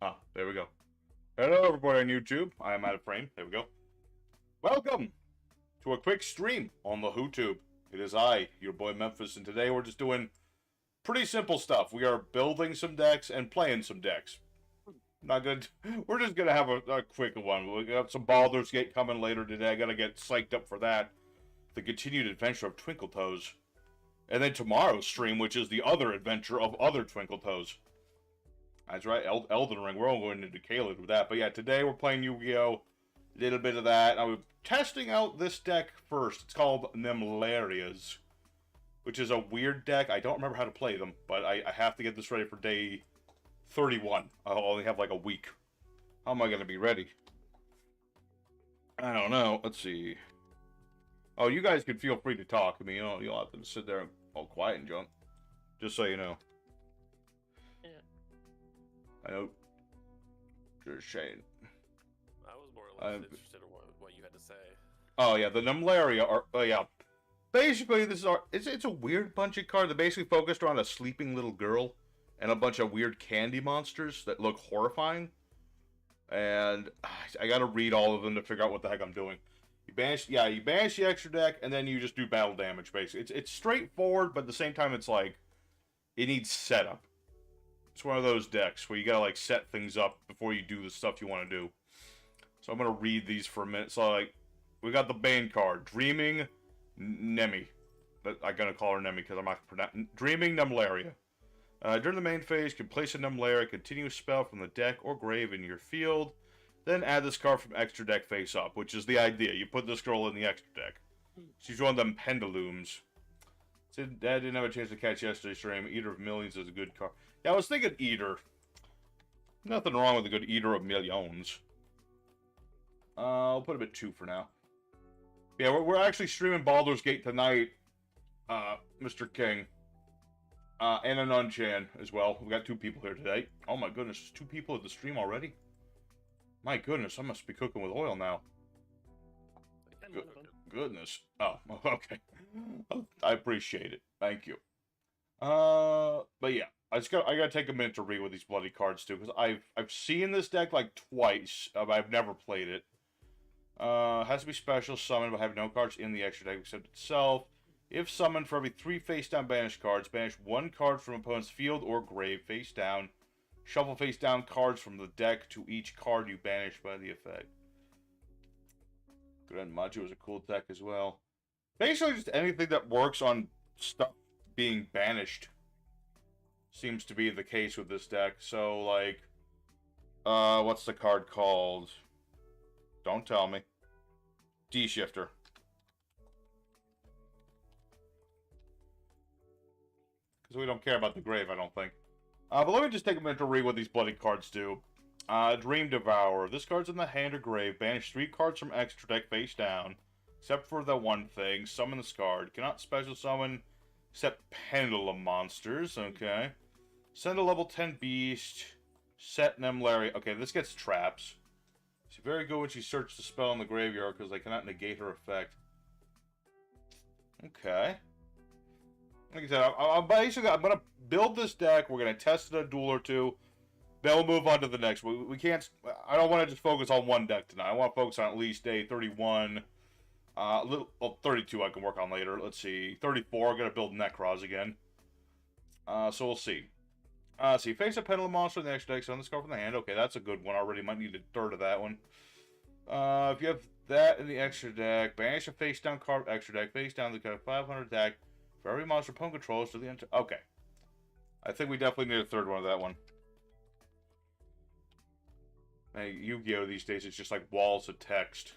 Ah, there we go. Hello, everybody on YouTube. I am out of frame. There we go. Welcome to a quick stream on the HooTube. It is I, your boy Memphis, and today we're just doing pretty simple stuff. We are building some decks and playing some decks. Not good. We're just gonna have a quick one. We got some Baldur's Gate coming later today. I gotta get psyched up for that. The continued adventure of Twinkle Toes. And then tomorrow's stream, which is the other adventure of other Twinkle Toes. That's right, Elden Ring. We're all going into Caelid with that. But yeah, today we're playing Yu-Gi-Oh! A little bit of that. I'm testing out this deck first. It's called Nemlarias, which is a weird deck. I don't remember how to play them, but I have to get this ready for day 31. I'll only have like a week. How am I going to be ready? I don't know. Let's see. Oh, you guys can feel free to talk. I mean, you'll have to sit there all quiet and junk. Just so you know. Yeah. I know. Just saying. I was more or less interested in what you had to say. Oh yeah, the Nemlaria are. Oh yeah. Basically, this is it's a weird bunch of cards. They're basically focused around a sleeping little girl and a bunch of weird candy monsters that look horrifying. And I gotta read all of them to figure out what the heck I'm doing. You banish the extra deck, and then you just do battle damage. Basically, it's straightforward, but at the same time, it's like it needs setup. It's one of those decks where you gotta like set things up before you do the stuff you want to do. So I'm gonna read these for a minute. So like, we got the Bane card, Dreaming Nemi. But I'm gonna call her Nemi because I'm not pronouncing Dreaming Nemlaria. During the main phase, you can place a Nemlaria continuous spell from the deck or grave in your field. Then add this card from extra deck face up, which is the idea. You put this girl in the extra deck. She's one of them pendulums. I didn't have a chance to catch yesterday's stream. Eater of Millions is a good card. Yeah, I was thinking Eater. Nothing wrong with a good Eater of Millions. I'll put him at 2 for now. Yeah, we're actually streaming Baldur's Gate tonight, Mr. King. And Anunchan as well. We got 2 people here today. Oh my goodness, there's 2 people at the stream already? My goodness, I must be cooking with oil now. Goodness. Oh, okay. I appreciate it. Thank you. But yeah, I gotta take a minute to read with these bloody cards too, because I've seen this deck like twice. I've never played it. Has to be special summoned, but have no cards in the extra deck except itself. If summoned, for every 3 face-down banished cards, banish 1 card from opponent's field or grave face down. Shuffle face-down cards from the deck to each card you banish by the effect. Grand Macho is a cool deck as well. Basically, just anything that works on stuff being banished seems to be the case with this deck. So, like, what's the card called? Don't tell me. D-Shifter. Because we don't care about the grave, I don't think. But let me just take a minute to read what these bloody cards do. Dream Devourer. This card's in the hand or grave. Banish 3 cards from extra deck face down. Except for the one thing. Summon this card. Cannot special summon except pendulum monsters. Okay. Send a level 10 beast. Set Nemlaria. Okay, this gets traps. She's very good when she searches the spell in the graveyard because they cannot negate her effect. Okay. Like I said, I'm going to build this deck. We're going to test it a duel or 2. Then we'll move on to the next. We can't... I don't want to just focus on one deck tonight. I want to focus on at least day 31. Well, 32 I can work on later. Let's see. 34, I'm going to build Necros again. So we'll see. See, face a pendulum monster in the extra deck. Send this card from the hand. Okay, that's a good one already. Might need a third of that one. If you have that in the extra deck, banish a face down card extra deck. Face down the card 500 attack. For every monster opponent controls to the end. Okay. I think we definitely need a third one of that one. Hey, Yu-Gi-Oh! These days, it's just like walls of text.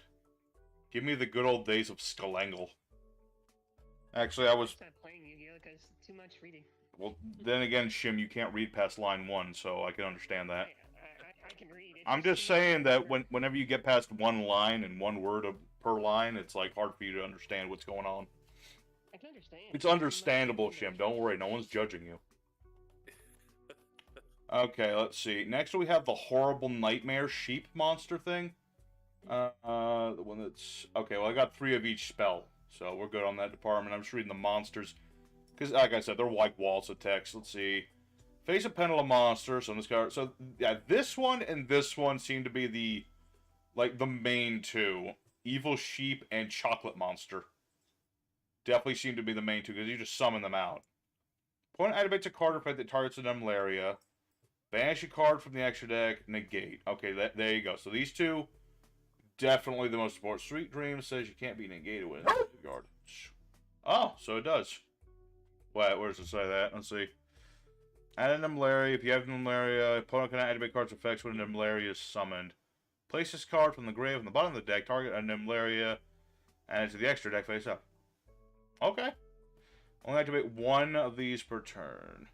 Give me the good old days of Skalangle. Actually, I was... Stop playing Yu-Gi-Oh! Because too much reading. Well, then again, Shim, you can't read past line 1, so I can understand that. I can read it. I'm just saying that whenever you get past 1 line and 1 word per line, it's like hard for you to understand what's going on. I can understand. It's understandable, Shim. Don't worry, no one's judging you. Okay, let's see. Next we have the horrible nightmare sheep monster thing. The one that's... Okay, well I got 3 of each spell, so we're good on that department. I'm just reading the monsters. Because, like I said, they're like walls of text. Let's see. Face a pendulum monsters on this card. So yeah, this one and this one seem to be the main two. Evil Sheep and Chocolate Monster. Definitely seem to be the main two, because you just summon them out. Opponent activates a card effect that targets an Emlaria. Banish a card from the extra deck, negate. Okay, there you go. So these two, definitely the most important. Sweet Dreams says you can't be negated with a yard. Oh, so it does. Wait, where does it say that? Let's see. Add an Emlaria. If you have an Emlaria, opponent can activate cards effects when an Emlaria is summoned. Place this card from the grave on the bottom of the deck, target an Emlaria, and to the extra deck face up. Okay. Only activate one of these per turn.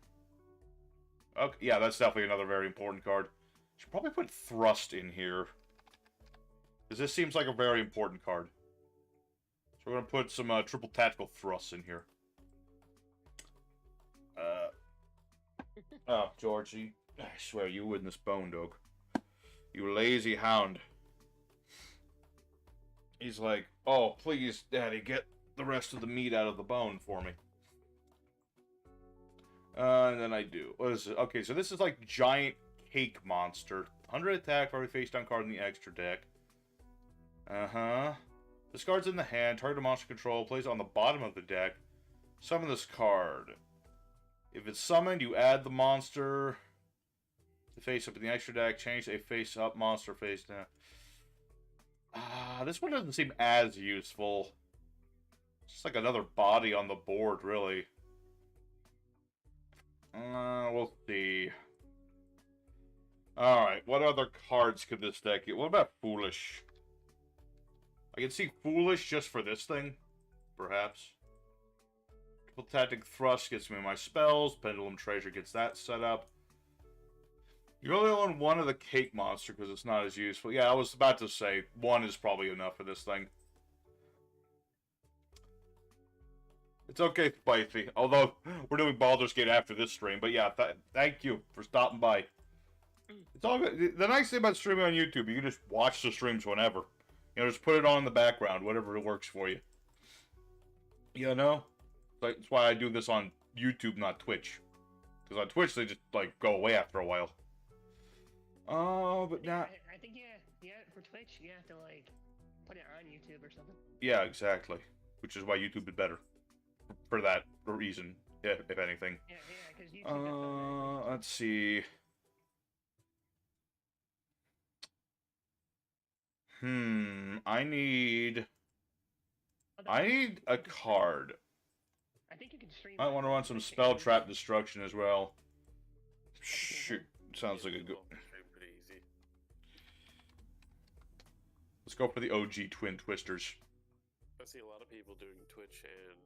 Okay, yeah, that's definitely another very important card. Should probably put Thrust in here, because this seems like a very important card. So we're going to put some triple tactical thrusts in here. Oh, Georgie, I swear you win this bone dog. You lazy hound. He's like, oh, please, Daddy, get the rest of the meat out of the bone for me. And then I do. What is it? Okay, so this is like giant cake monster. 100 attack for every face down card in the extra deck. This card's in the hand. Target a monster control. Plays on the bottom of the deck. Summon this card. If it's summoned, you add the monster to face up in the extra deck. Change a face up monster face down. This one doesn't seem as useful. It's just like another body on the board, really. We'll see. Alright, what other cards could this deck get? What about Foolish? I can see Foolish just for this thing, perhaps. Triple Tactic Thrust gets me my spells. Pendulum Treasure gets that set up. You only own one of the Cake Monster because it's not as useful. Yeah, I was about to say, one is probably enough for this thing. It's okay, Spicy. Although, we're doing Baldur's Gate after this stream. But yeah, thank you for stopping by. It's all good. The nice thing about streaming on YouTube, you can just watch the streams whenever. You know, just put it on in the background, whatever works for you. You know? That's why I do this on YouTube, not Twitch. Because on Twitch, they just, like, go away after a while. Oh, but now... I think, yeah, for Twitch, you have to, like, put it on YouTube or something. Yeah, exactly. Which is why YouTube is better. For that reason, if anything. Yeah, because YouTube let's see. I need a card. I think you can stream. I want to run some Spell Trap Destruction as well. Shoot, sounds like a good. Pretty easy. Let's go for the OG Twin Twisters. I see a lot of people doing Twitch and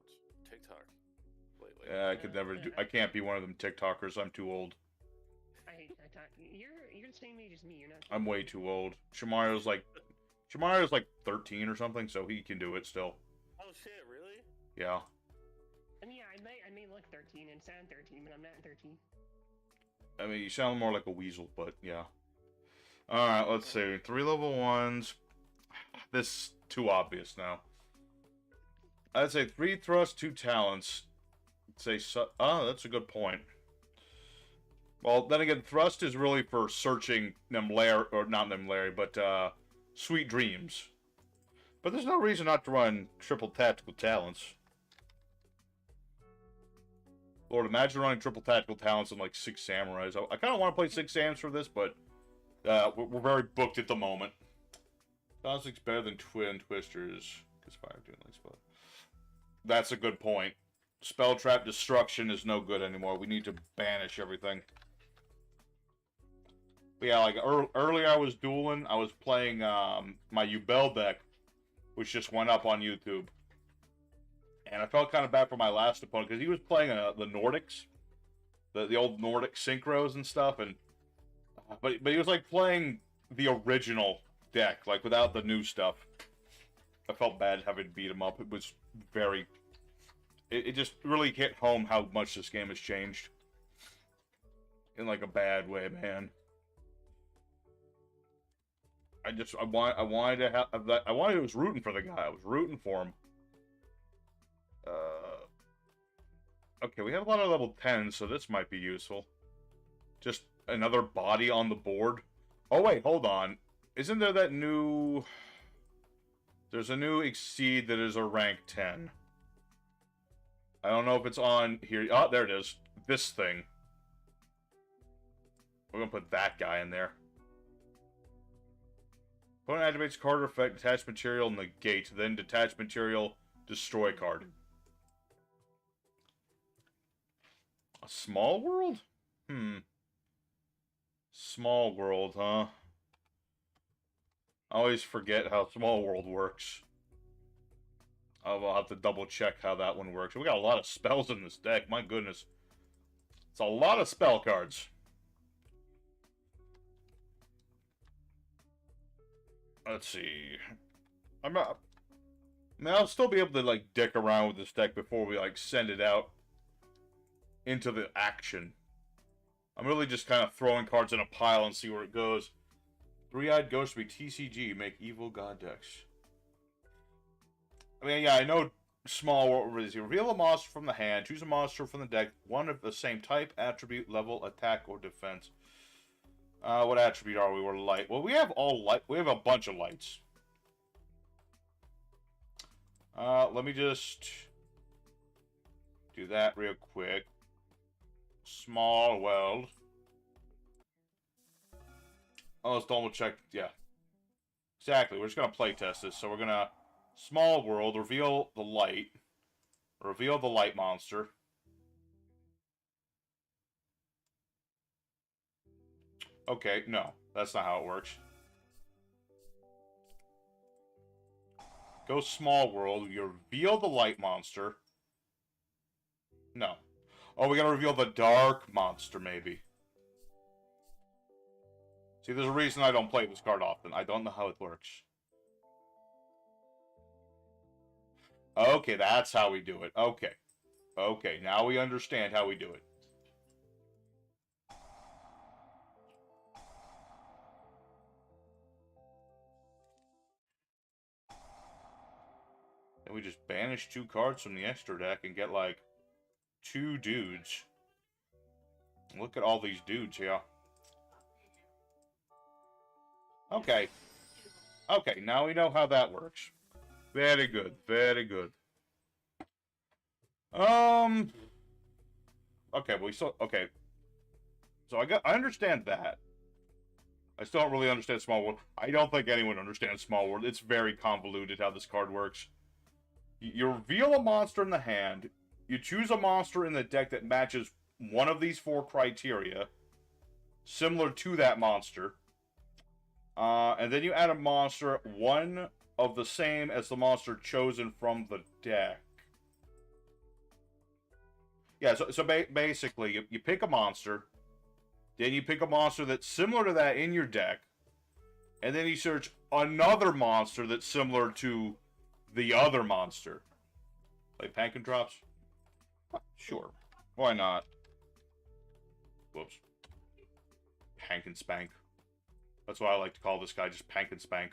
TikTok lately. Yeah, I could never do. I can't be one of them TikTokers. I'm too old. I talk. You're the same age as me. You're not. I'm way too old. Shamario's like 13 or something, so he can do it still. Oh shit! Really? Yeah. I mean, yeah, I may look 13 and sound 13, but I'm not 13. I mean, you sound more like a weasel, but yeah. All right, let's see. 3 level 1s. This is too obvious now. I'd say 3 thrust, 2 talents. I'd say oh, that's a good point. Well, then again, thrust is really for searching Nemlair, or not Nemlair, but Sweet Dreams. But there's no reason not to run triple tactical talents. Lord, imagine running triple tactical talents in like 6 samurais. I kind of want to play 6 Sams for this, but we're very booked at the moment. Cosmic's better than Twin Twisters. Because fire doing like spell. That's a good point. Spell Trap Destruction is no good anymore. We need to banish everything. But yeah, like earlier I was dueling. I was playing my Ubel deck, which just went up on YouTube. And I felt kind of bad for my last opponent because he was playing the Nordics, the old Nordic synchros and stuff, and but he was like playing the original deck, like without the new stuff. I felt bad having to beat him up. It was very, it just really hit home how much this game has changed in like a bad way, man. I wanted to have that. I was rooting for the guy. I was rooting for him. Okay, we have a lot of level 10s, so this might be useful. Just another body on the board. Oh, wait, hold on. Isn't there that new... There's a new Exceed that is a rank 10. I don't know if it's on here. Oh, there it is. This thing. We're gonna put that guy in there. Opponent activates card effect, detach material, negate. Then detach material, destroy card. A small world? Small world, huh? I always forget how small world works. I'll have to double check how that one works. We got a lot of spells in this deck, my goodness. It's a lot of spell cards. Let's see. I mean, I'll still be able to, like, dick around with this deck before we, like, send it out into the action. I'm really just kind of throwing cards in a pile and see where it goes. Three-Eyed Ghost will be TCG, make evil god decks. I mean, yeah, I know small world is reveal a monster from the hand, choose a monster from the deck, one of the same type, attribute, level, attack, or defense. What attribute are we? We're light. Well, we have all light. We have a bunch of lights. Let me just do that real quick. Small world. Oh, let's double check. Yeah. Exactly. We're just going to play test this. So we're going to small world, reveal the light. Reveal the light monster. Okay, no. That's not how it works. Go small world. You reveal the light monster. No. Oh, we gotta reveal the dark monster, maybe. See, there's a reason I don't play this card often. I don't know how it works. Okay, that's how we do it. Okay. Okay, now we understand how we do it. And we just banish 2 cards from the extra deck and get, like, 2 dudes. Look at all these dudes here. Okay. Okay, now we know how that works. Very good, very good. Okay, well, okay. So I understand that. I still don't really understand Small World. I don't think anyone understands Small World. It's very convoluted how this card works. You reveal a monster in the hand. You choose a monster in the deck that matches one of these 4 criteria, similar to that monster. And then you add a monster, one of the same as the monster chosen from the deck. Yeah, so basically, you pick a monster, then you pick a monster that's similar to that in your deck, and then you search another monster that's similar to the other monster. Like Pankin Drops? Sure. Why not? Whoops. Pankin Spank. That's why I like to call this guy, just Pankin Spank.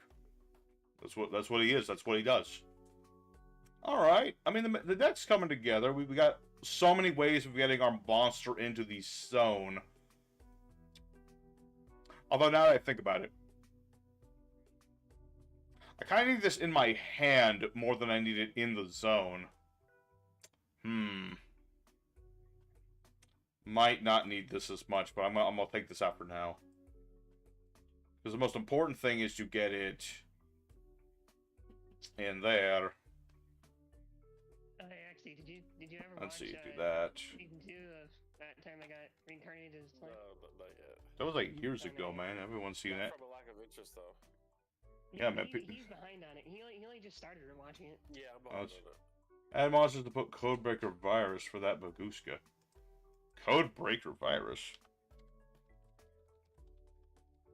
That's what he is. That's what he does. Alright. I mean, the deck's coming together. We got so many ways of getting our monster into the zone. Although now that I think about it, I kind of need this in my hand more than I need it in the zone. Might not need this as much, but I'm gonna take this out for now. Because the most important thing is to get it in there. Hey, actually, did you ever Let's watch see, do that. season 2 of that time I got reincarnated as No, Slime? not yet. That was like years ago, man. Everyone's seen Not that. from a lack of interest, though. Yeah, man. He's behind on it. He only just started watching it. Yeah, I'm behind on it. Add monsters to put Codebreaker Virus for that Baguska. Codebreaker Virus?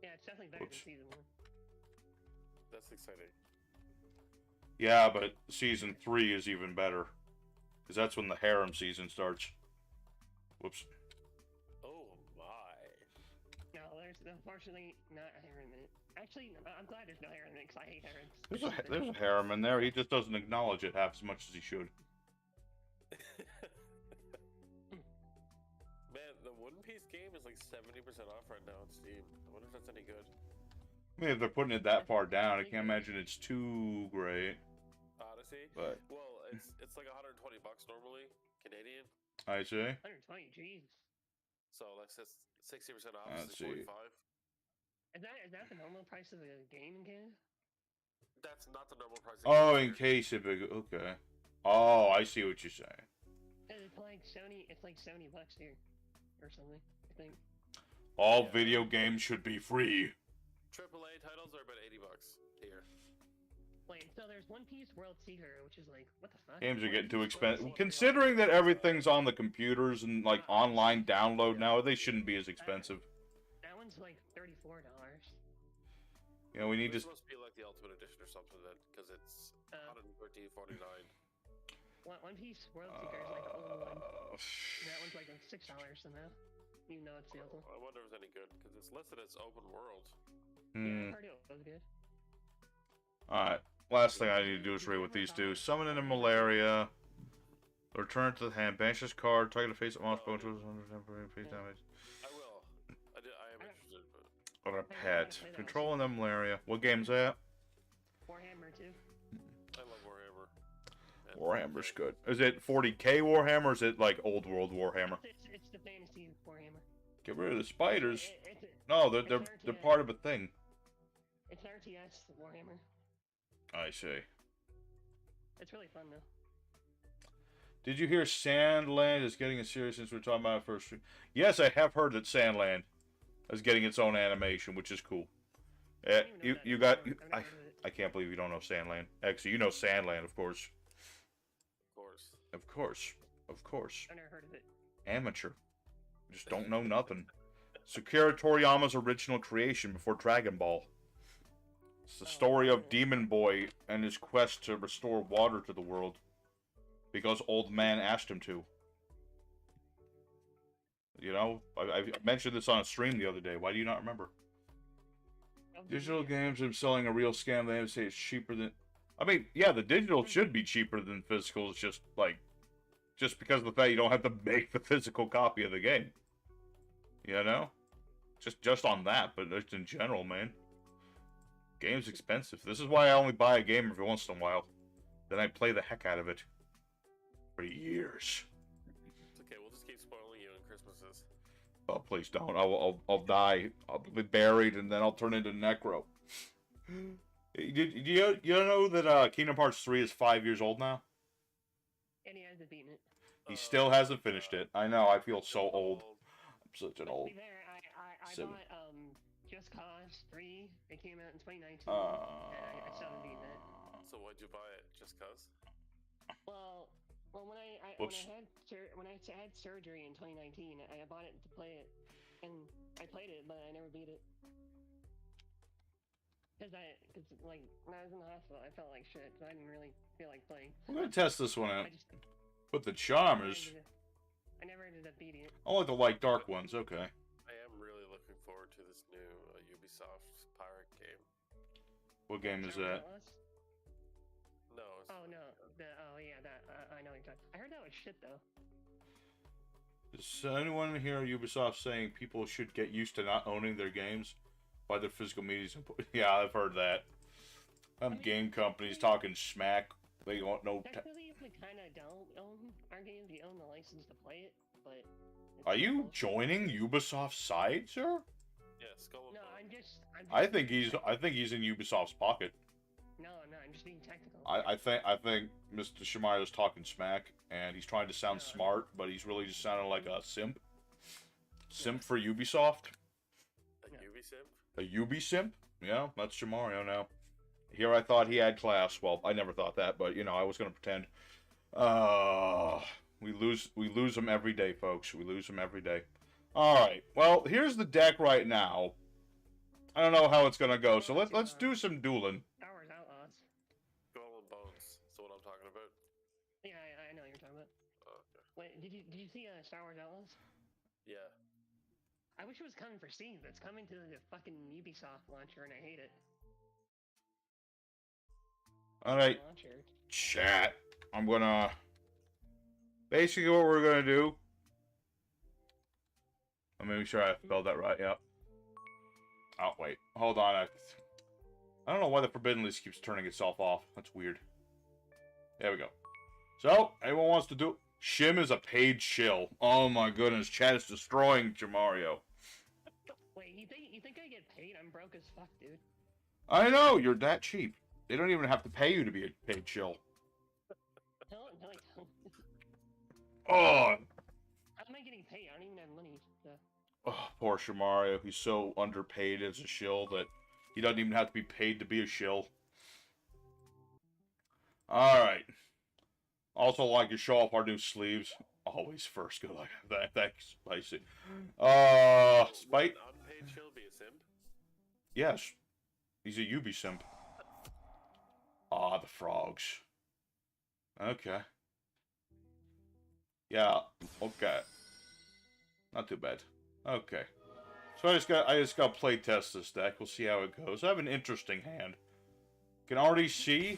Yeah, it's definitely better Oops. than season 1. That's exciting. Yeah, but Season 3 is even better. Because that's when the harem season starts. Whoops. Oh my. No, there's unfortunately not a harem in it. Actually, I'm glad there's no harem in it, because I hate harems. There's a harem in there. He just doesn't acknowledge it half as much as he should. Man, the One Piece game is like 70% off right now on Steam. I wonder if that's any good. I mean, if they're putting it that far down, I can't imagine it's too great. Odyssey? But Well, it's like 120 bucks normally, Canadian. I see. 120, jeez. So like 60% off Let's is see. 45. Is that the normal price of a game in Canada? That's not the normal price. Oh, in case if it, okay. Oh, I see what you're saying. It's like 70. It's like 70 bucks here, or something. I think. All video games should be free. AAA titles are about 80 bucks here. Wait, so there's One Piece World Seeker, which is like, what the fuck? Games are One getting too Piece World expensive. Seeker. Considering that everything's on the computers and like online download now, they shouldn't be as expensive. That one's like $34. You know, we need It's to. supposed to be like the Ultimate Edition or something, then, because it's 113.49. One Piece World Seeker is like the old one. And that one's like $6 somehow. Even though it's the old one. I wonder if it's any good, because it's listed as open world. Yeah, I heard it was good. Alright. Last thing I need to do is raid with these two. Summon in a malaria. Return to the hand. Banish this card. Target a face at monster. Bone tools under temporary face damage. I will. I am interested, but... Or a pet. Controlling the malaria. What game's that? Warhammer 2. I love Warhammer. And Warhammer's good. Is it 40k Warhammer or is it like old world Warhammer? It's the fantasy Warhammer. Get rid of the spiders. It's No, it's they're RTS. part of a thing. It's RTS Warhammer. I see. It's really fun though. Did you hear Sandland is getting a series since we were talking about it first? Yes, I have heard that Sandland is getting its own animation, which is cool. I can't believe you don't know Sandland. Actually, you know Sandland, of course. Of course. Of course. Of course. I never heard of it. Amateur. Just don't know nothing. Sakura Toriyama's original creation before Dragon Ball. It's the story of Demon Boy and his quest to restore water to the world. Because old man asked him to. You know, I mentioned this on a stream the other day. Why do you not remember? Digital games are selling a real scam. They say it's cheaper than... I mean, yeah, the digital should be cheaper than physical. It's just, like... Just because of the fact you don't have to make the physical copy of the game. You know? Just on that, but just in general, man. Game's expensive. This is why I only buy a game every once in a while. Then I play the heck out of it. For years. It's okay, we'll just keep spoiling you on Christmases. Oh, please don't. I'll die. I'll be buried, and then I'll turn into Necro. You know that Kingdom Hearts 3 is 5 years old now? And he hasn't beaten it. He still hasn't finished it. I know, I feel so old. I'm such an To old... be fair, I sim. bought Just Cause 3. It came out in 2019. Uh, and I still haven't beaten it. So why'd you buy it? Just cause? Well, when I Whoops. had surgery in 2019, I bought it to play it, and I played it, but I never beat it. Cause like when I was in the hospital, I felt like shit, so I didn't really feel like playing. I'm gonna test this one out. I just But the Charmers... I never ended up beating it. I like the light dark ones, okay. I am really looking forward to this new Ubisoft pirate game. What game is Charmed that? Outlaws? No. It's, Oh no, that I know what you're talking. I heard that was shit though. Is anyone here at Ubisoft saying people should get used to not owning their games by their physical medias? Yeah, I've heard that. Game companies talking smack. They don't know. Technically, we kind of don't own our games. We own the license to play it, but. it's Are you bullshit. joining Ubisoft's side, sir? yeah, Skull and No, Bones. I think he's in Ubisoft's pocket. No, I'm not. I'm just being technical. I think Mr. Shimayo's talking smack, and he's trying to sound smart, but he's really just sounding like a simp. Simp for Ubisoft? A Ubisimp? A Ubi simp? Yeah, that's Shimayo now. Here I thought he had class. Well, I never thought that, but you know, I was gonna pretend. We lose them every day, folks. We lose them every day. Alright, well, here's the deck right now. I don't know how it's gonna go, so let's do some dueling. Star Wars Outlaws. Skull and Bones. That's what I'm talking about. Yeah, I know what you're talking about. Okay. Wait, did you see Star Wars Outlaws? Yeah. I wish it was coming for Steam, but it's coming to the fucking Ubisoft launcher, and I hate it. Alright, Launcher. chat. I'm gonna... Basically what we're gonna do I'm make sure I spelled that right, yeah. Oh, wait. Hold on. I don't know why the forbidden list keeps turning itself off. That's weird. There we go. So, anyone wants to do... Shim is a paid shill. Oh my goodness, chat is destroying Jamario. Wait, you think I get paid? I'm broke as fuck, dude. I know, you're that cheap. They don't even have to pay you to be a paid shill. No, I don't. Oh, How am I getting paid? I don't even have money. So. oh, poor Shamario. He's so underpaid as a shill that he doesn't even have to be paid to be a shill. Alright. Also like to show off our new sleeves. Always first. Good luck. Thanks, Spicy. Spite? Would an unpaid shill be a simp? Yes. He's a Ubi simp. Ah, the frogs. Okay. Yeah, okay. Not too bad. Okay. So I just got play test this deck. We'll see how it goes. I have an interesting hand. Can already see.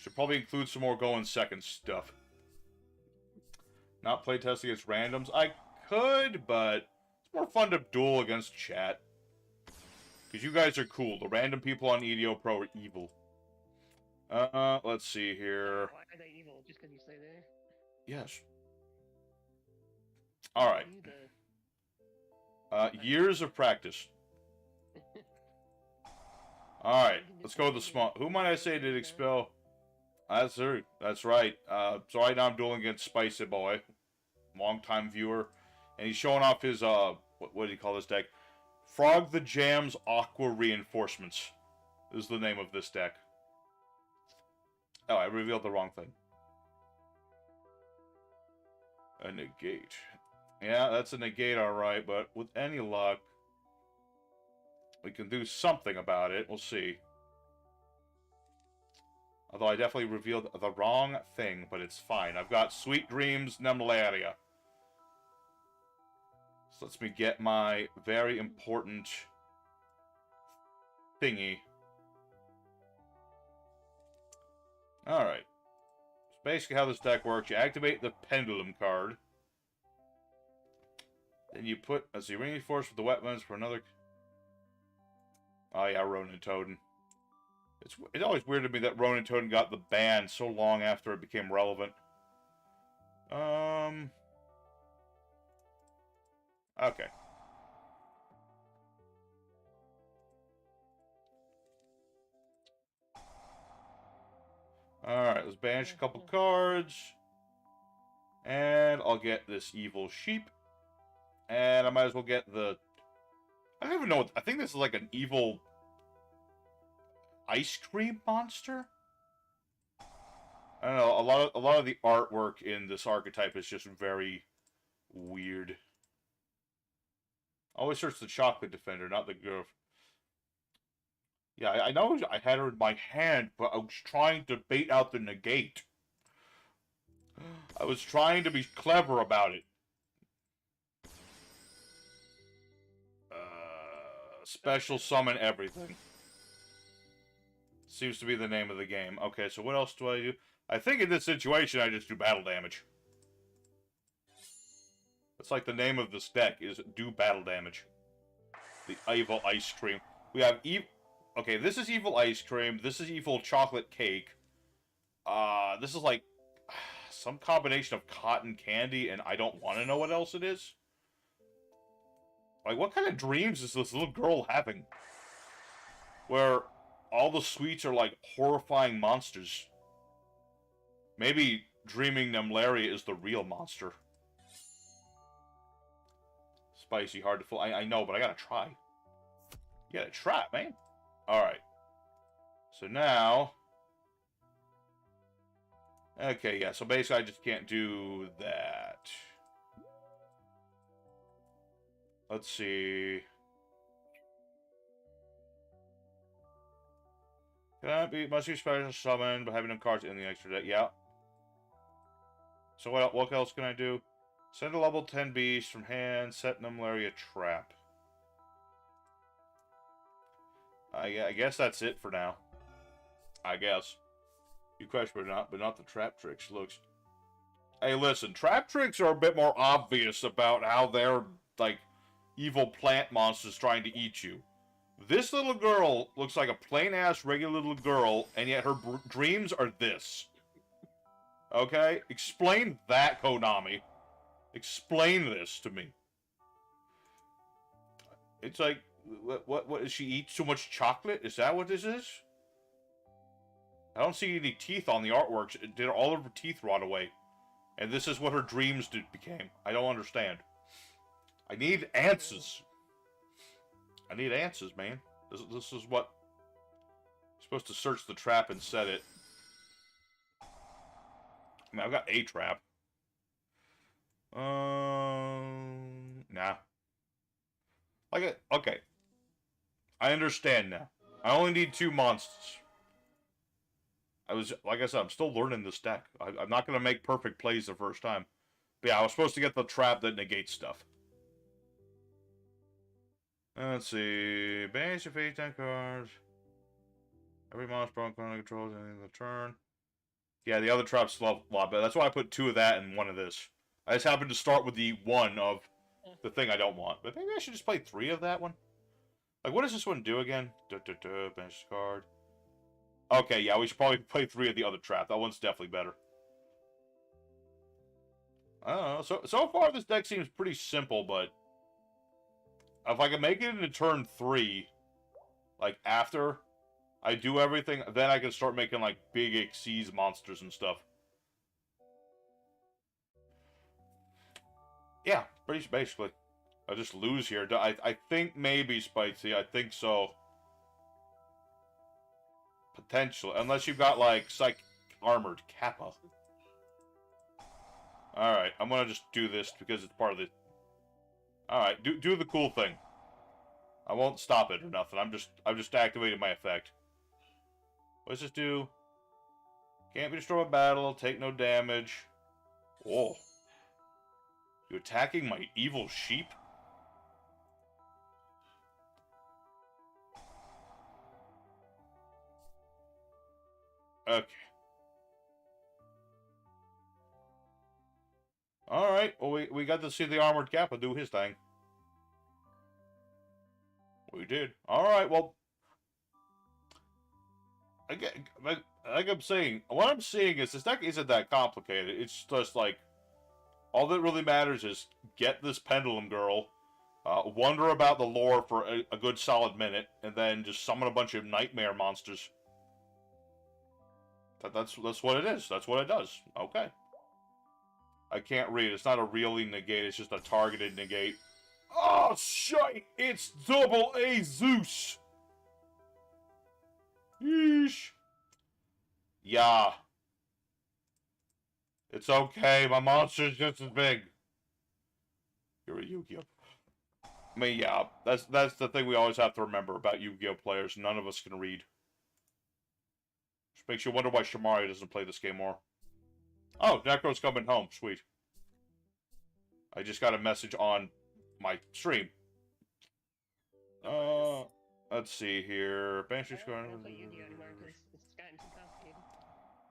Should probably include some more going second stuff. Not play test against randoms. I could, but it's more fun to duel against chat. Because you guys are cool. The random people on EDO Pro are evil. Let's see here. Why are they evil? Just because you stay there? Yes. Alright. Years of practice. Alright, let's go with the small. Who might I say did expel? That's her. That's right. So right now I'm dueling against Spicy Boy. Long-time viewer. And he's showing off his, what do you call this deck? Frog the Jam's Aqua Reinforcements is the name of this deck. Oh, I revealed the wrong thing. A negate. Yeah, that's a negate, alright, but with any luck, we can do something about it. We'll see. Although I definitely revealed the wrong thing, but it's fine. I've got Sweet Dreams Nemlaria. So lets me get my very important thingy. Alright. So basically how this deck works, you activate the Pendulum card. Then you put, let's see, reinforce with the weapons for another... Oh yeah, Ronin Totem. It's always weird to me that Ronin Totem got the ban so long after it became relevant. Okay. Alright, let's banish a couple cards. And I'll get this evil sheep. And I might as well get the... I don't even know. I think this is like an evil ice cream monster. I don't know. A lot of the artwork in this archetype is just very weird. Always search the chocolate defender, not the girl. Yeah, I know I had her in my hand, but I was trying to bait out the negate. I was trying to be clever about it. Special summon everything. Seems to be the name of the game. Okay, so what else do I do? I think in this situation I just do battle damage. That's like the name of this deck, is do battle damage. The evil ice cream. We have okay, this is evil ice cream. This is evil chocolate cake. This is like some combination of cotton candy, and I don't want to know what else it is. Like, what kind of dreams is this little girl having? Where all the sweets are like horrifying monsters. Maybe dreaming Nemlaria is the real monster. Spicy, hard to fool. I know, but I gotta try. You gotta try, man. Alright. So now... Okay, yeah, so basically I just can't do that. Let's see. Must be special summon, but having no cards in the extra deck. Yeah. So what else can I do? Send a level 10 beast from hand, set Nemlaria trap. I guess that's it for now. I guess. You question but not the trap tricks. Looks. Hey, listen, trap tricks are a bit more obvious about how they're, like, evil plant monsters trying to eat you. This little girl looks like a plain-ass regular little girl, and yet her dreams are this. Okay? Explain that, Konami. Explain this to me. It's like, what does she eat too much chocolate? Is that what this is? I don't see any teeth on the artworks. Did all of her teeth rot away? And this is what her dreams became. I don't understand. I need answers. I need answers, man. This is what... I'm supposed to search the trap and set it. I mean, I've got a trap. Nah. Okay. I understand now. I only need 2 monsters. Like I said, I'm still learning this deck. I'm not going to make perfect plays the first time. But yeah, I was supposed to get the trap that negates stuff. Let's see. Banish your face 10 cards. Every monster controls in the turn. Yeah, the other trap's a lot better. That's why I put 2 of that and 1 of this. I just happened to start with the 1 of the thing I don't want. But maybe I should just play 3 of that one. Like, what does this one do again? Banish card. Okay, yeah, we should probably play 3 of the other trap. That one's definitely better. I don't know. So far, this deck seems pretty simple, but... if I can make it into turn 3, like, after I do everything, then I can start making, like, big Xyz monsters and stuff. Yeah, basically. I just lose here. I think maybe, Spitesy. I think so. Potential. Unless you've got, like, Psych Armored Kappa. Alright, I'm gonna just do this because it's part of the... Alright, do the cool thing. I won't stop it or nothing. I'm just activating my effect. What does this do? Can't be destroyed by battle, take no damage. Whoa. You attacking my evil sheep? Okay. Alright, well, we got to see the Armored Kappa do his thing. We did. Alright, well... like I'm saying, what I'm seeing is this deck isn't that complicated. It's just like... all that really matters is get this Pendulum Girl, wonder about the lore for a good solid minute, and then just summon a bunch of nightmare monsters. That's what it is. That's what it does. Okay. I can't read. It's not a really negate. It's just a targeted negate. Oh, shite! It's double A Zeus! Yeesh. Yeah. It's okay. My monster's just as big. You're a Yu-Gi-Oh! I mean, yeah. That's the thing we always have to remember about Yu-Gi-Oh! Players. None of us can read. Which makes you wonder why Shamari doesn't play this game more. Oh, Necro's coming home. Sweet. I just got a message on my stream. Let's see here. Banshee's going.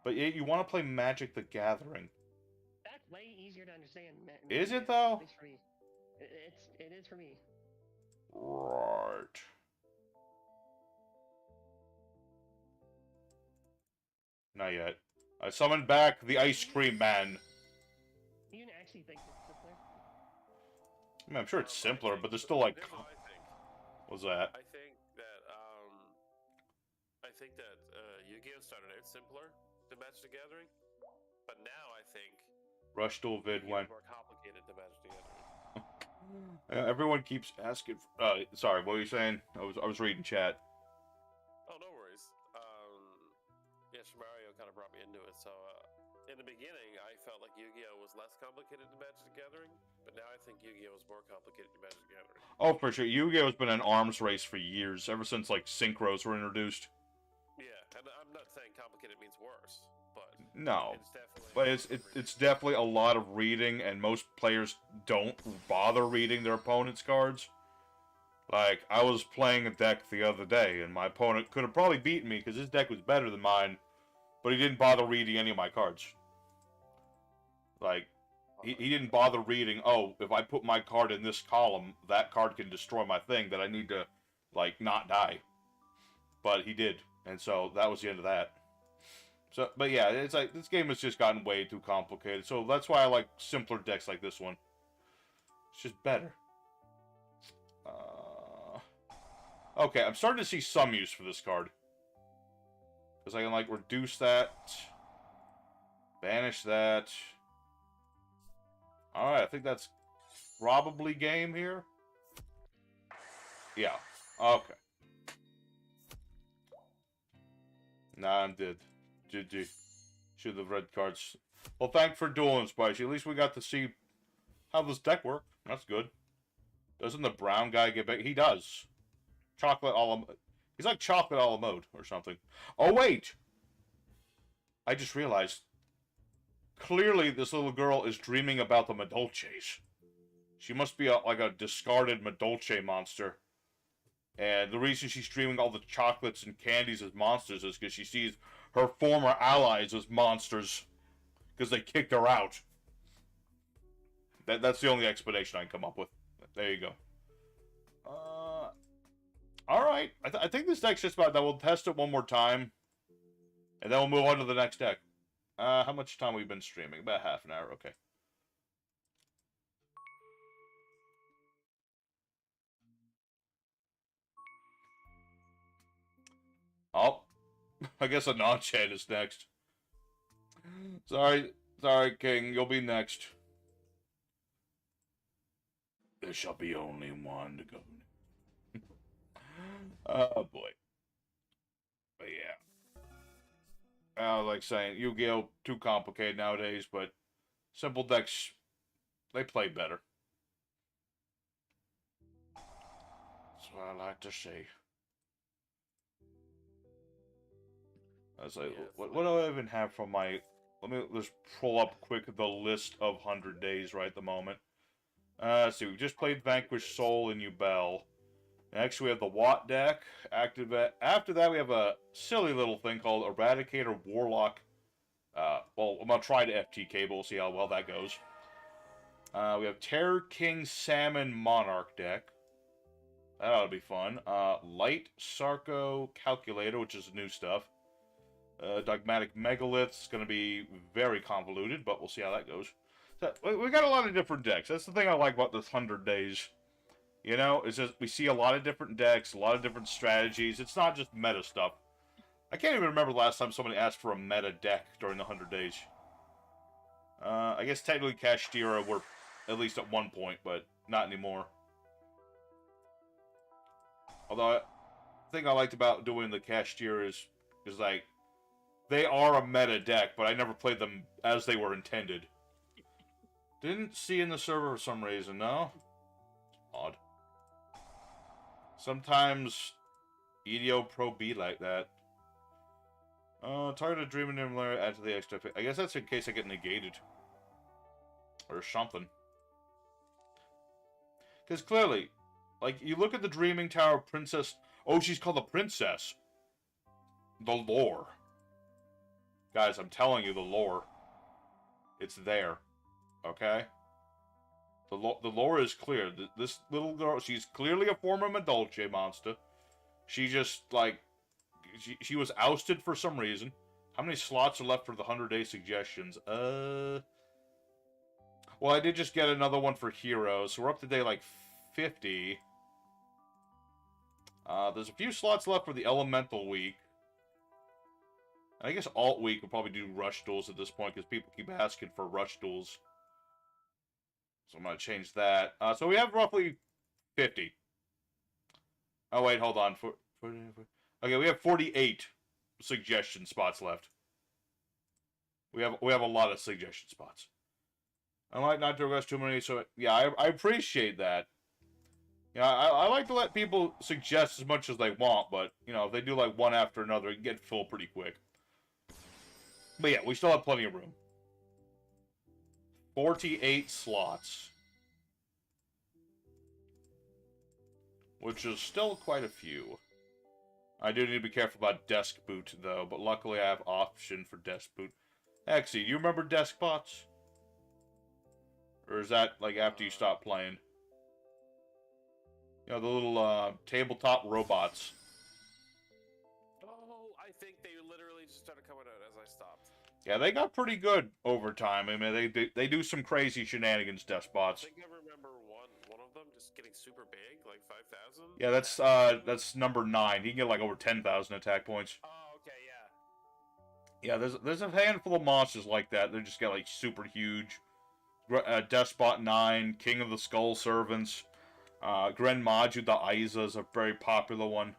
But yeah, you want to play Magic the Gathering. That's way easier to understand. Is it though? At least for me. It is for me. Right. Not yet. I summoned back the Ice Cream Man. You actually think it's simpler? I mean, I'm sure it's simpler, but there's still like... Here's what I think. What's that? I think that Yu-Gi-Oh started out simpler than Magic the Gathering, but now I think Rush Duel Vid Yu-Gi-Oh went. is more complicated than Magic the Gathering. Everyone keeps asking. Sorry, what were you saying? I was reading chat. Oh, no worries. Yeah, Shamario kind of brought me into it. So, in the beginning, I felt like Yu-Gi-Oh was less complicated than Magic the Gathering, but now I think Yu-Gi-Oh is more complicated than Magic the Gathering. Oh, for sure. Yu-Gi-Oh has been an arms race for years, ever since like synchros were introduced. Yeah, and I'm not saying complicated means worse, but No, it's definitely. but it's definitely a lot of reading, and most players don't bother reading their opponent's cards. Like, I was playing a deck the other day, and my opponent could have probably beaten me because his deck was better than mine, but he didn't bother reading any of my cards. Like, he didn't bother reading, oh, if I put my card in this column, that card can destroy my thing, that I need to, like, not die. But he did, and so that was the end of that. So, but yeah, it's like, this game has just gotten way too complicated, so that's why I like simpler decks like this one. It's just better. Okay, I'm starting to see some use for this card. Because I can, like, reduce that. Banish that. Alright, I think that's probably game here. Yeah. Okay. Nah, I'm dead. GG. Shoot the red cards. Well, thanks for dueling, Spicy. At least we got to see how this deck worked. That's good. Doesn't the brown guy get back? He does. Chocolate a la... He's like chocolate a la mode or something. Oh, wait! I just realized. Clearly, this little girl is dreaming about the Madolches. She must be like a discarded Madolche monster. And the reason she's dreaming all the chocolates and candies as monsters is because she sees her former allies as monsters. Because they kicked her out. That's the only explanation I can come up with. There you go. Alright. I think this deck's just about that. We'll test it one more time. And then we'll move on to the next deck. How much time have we been streaming? About half an hour. Okay. Oh. I guess a non-chat is next. Sorry, King. You'll be next. There shall be only one to go. Oh, boy. But yeah. I was like saying, Yu-Gi-Oh! Too complicated nowadays, but simple decks, they play better. That's what I like to see. I was like, Yeah, what do I even have from my... Let me just pull up quick the list of 100 days right at the moment. Let's see, we just played Vanquish Soul and Yubel. Next, we have the Watt deck. After that, we have a silly little thing called Eradicator Warlock. Well, I'm going to try to FTK, but we'll see how well that goes. We have Terror King Salmon Monarch deck. That ought to be fun. Light Sarco Calculator, which is new stuff. Dogmatic Megalith is going to be very convoluted, but we'll see how that goes. So, we got a lot of different decks. That's the thing I like about this 100 days. You know, it's just we see a lot of different decks, a lot of different strategies. It's not just meta stuff. I can't even remember the last time somebody asked for a meta deck during the 100 days. I guess technically Kashtira were at least at one point, but not anymore. Although, the thing I liked about doing the Kashtira is like, they are a meta deck, but I never played them as they were intended. Didn't see in the server for some reason, no? Odd. Sometimes EDO Pro be like that. Target a Dreaming Emulator, add to the extra... I guess that's in case I get negated. Or something. Because clearly, like, you look at the Dreaming Tower Princess... Oh, she's called the Princess. The lore. Guys, I'm telling you the lore. It's there. Okay? The lore is clear. This little girl, she's clearly a former Madolche monster. She just, like... She was ousted for some reason. How many slots are left for the 100-day suggestions? Well, I did just get another one for Heroes, so we're up to day, like, 50. There's a few slots left for the Elemental Week. I guess Alt Week will probably do Rush Duels at this point, because people keep asking for Rush Duels. So I'm going to change that. So we have roughly 50. Oh, wait, hold on. Okay, we have 48 suggestion spots left. We have a lot of suggestion spots. I might not request too many, so yeah, I appreciate that. Yeah, I like to let people suggest as much as they want, but you know, if they do like one after another, it can get full pretty quick. But yeah, we still have plenty of room. 48 slots. Which is still quite a few. I do need to be careful about desk boot, though, but luckily I have option for desk boot. Actually, do you remember desk bots? Or is that, like, after you stop playing? You know, the little, tabletop robots. Oh, I think they literally just started coming out as I stopped. Yeah, they got pretty good over time. I mean, they do some crazy shenanigans, despots. I think I remember one of them just getting super big, like 5,000. Yeah, that's number 9. He can get like over 10,000 attack points. Oh, okay, yeah. Yeah, there's a handful of monsters like that. They just get like super huge. Despot 9, King of the Skull Servants, Gren Maju the Aiza is a very popular one.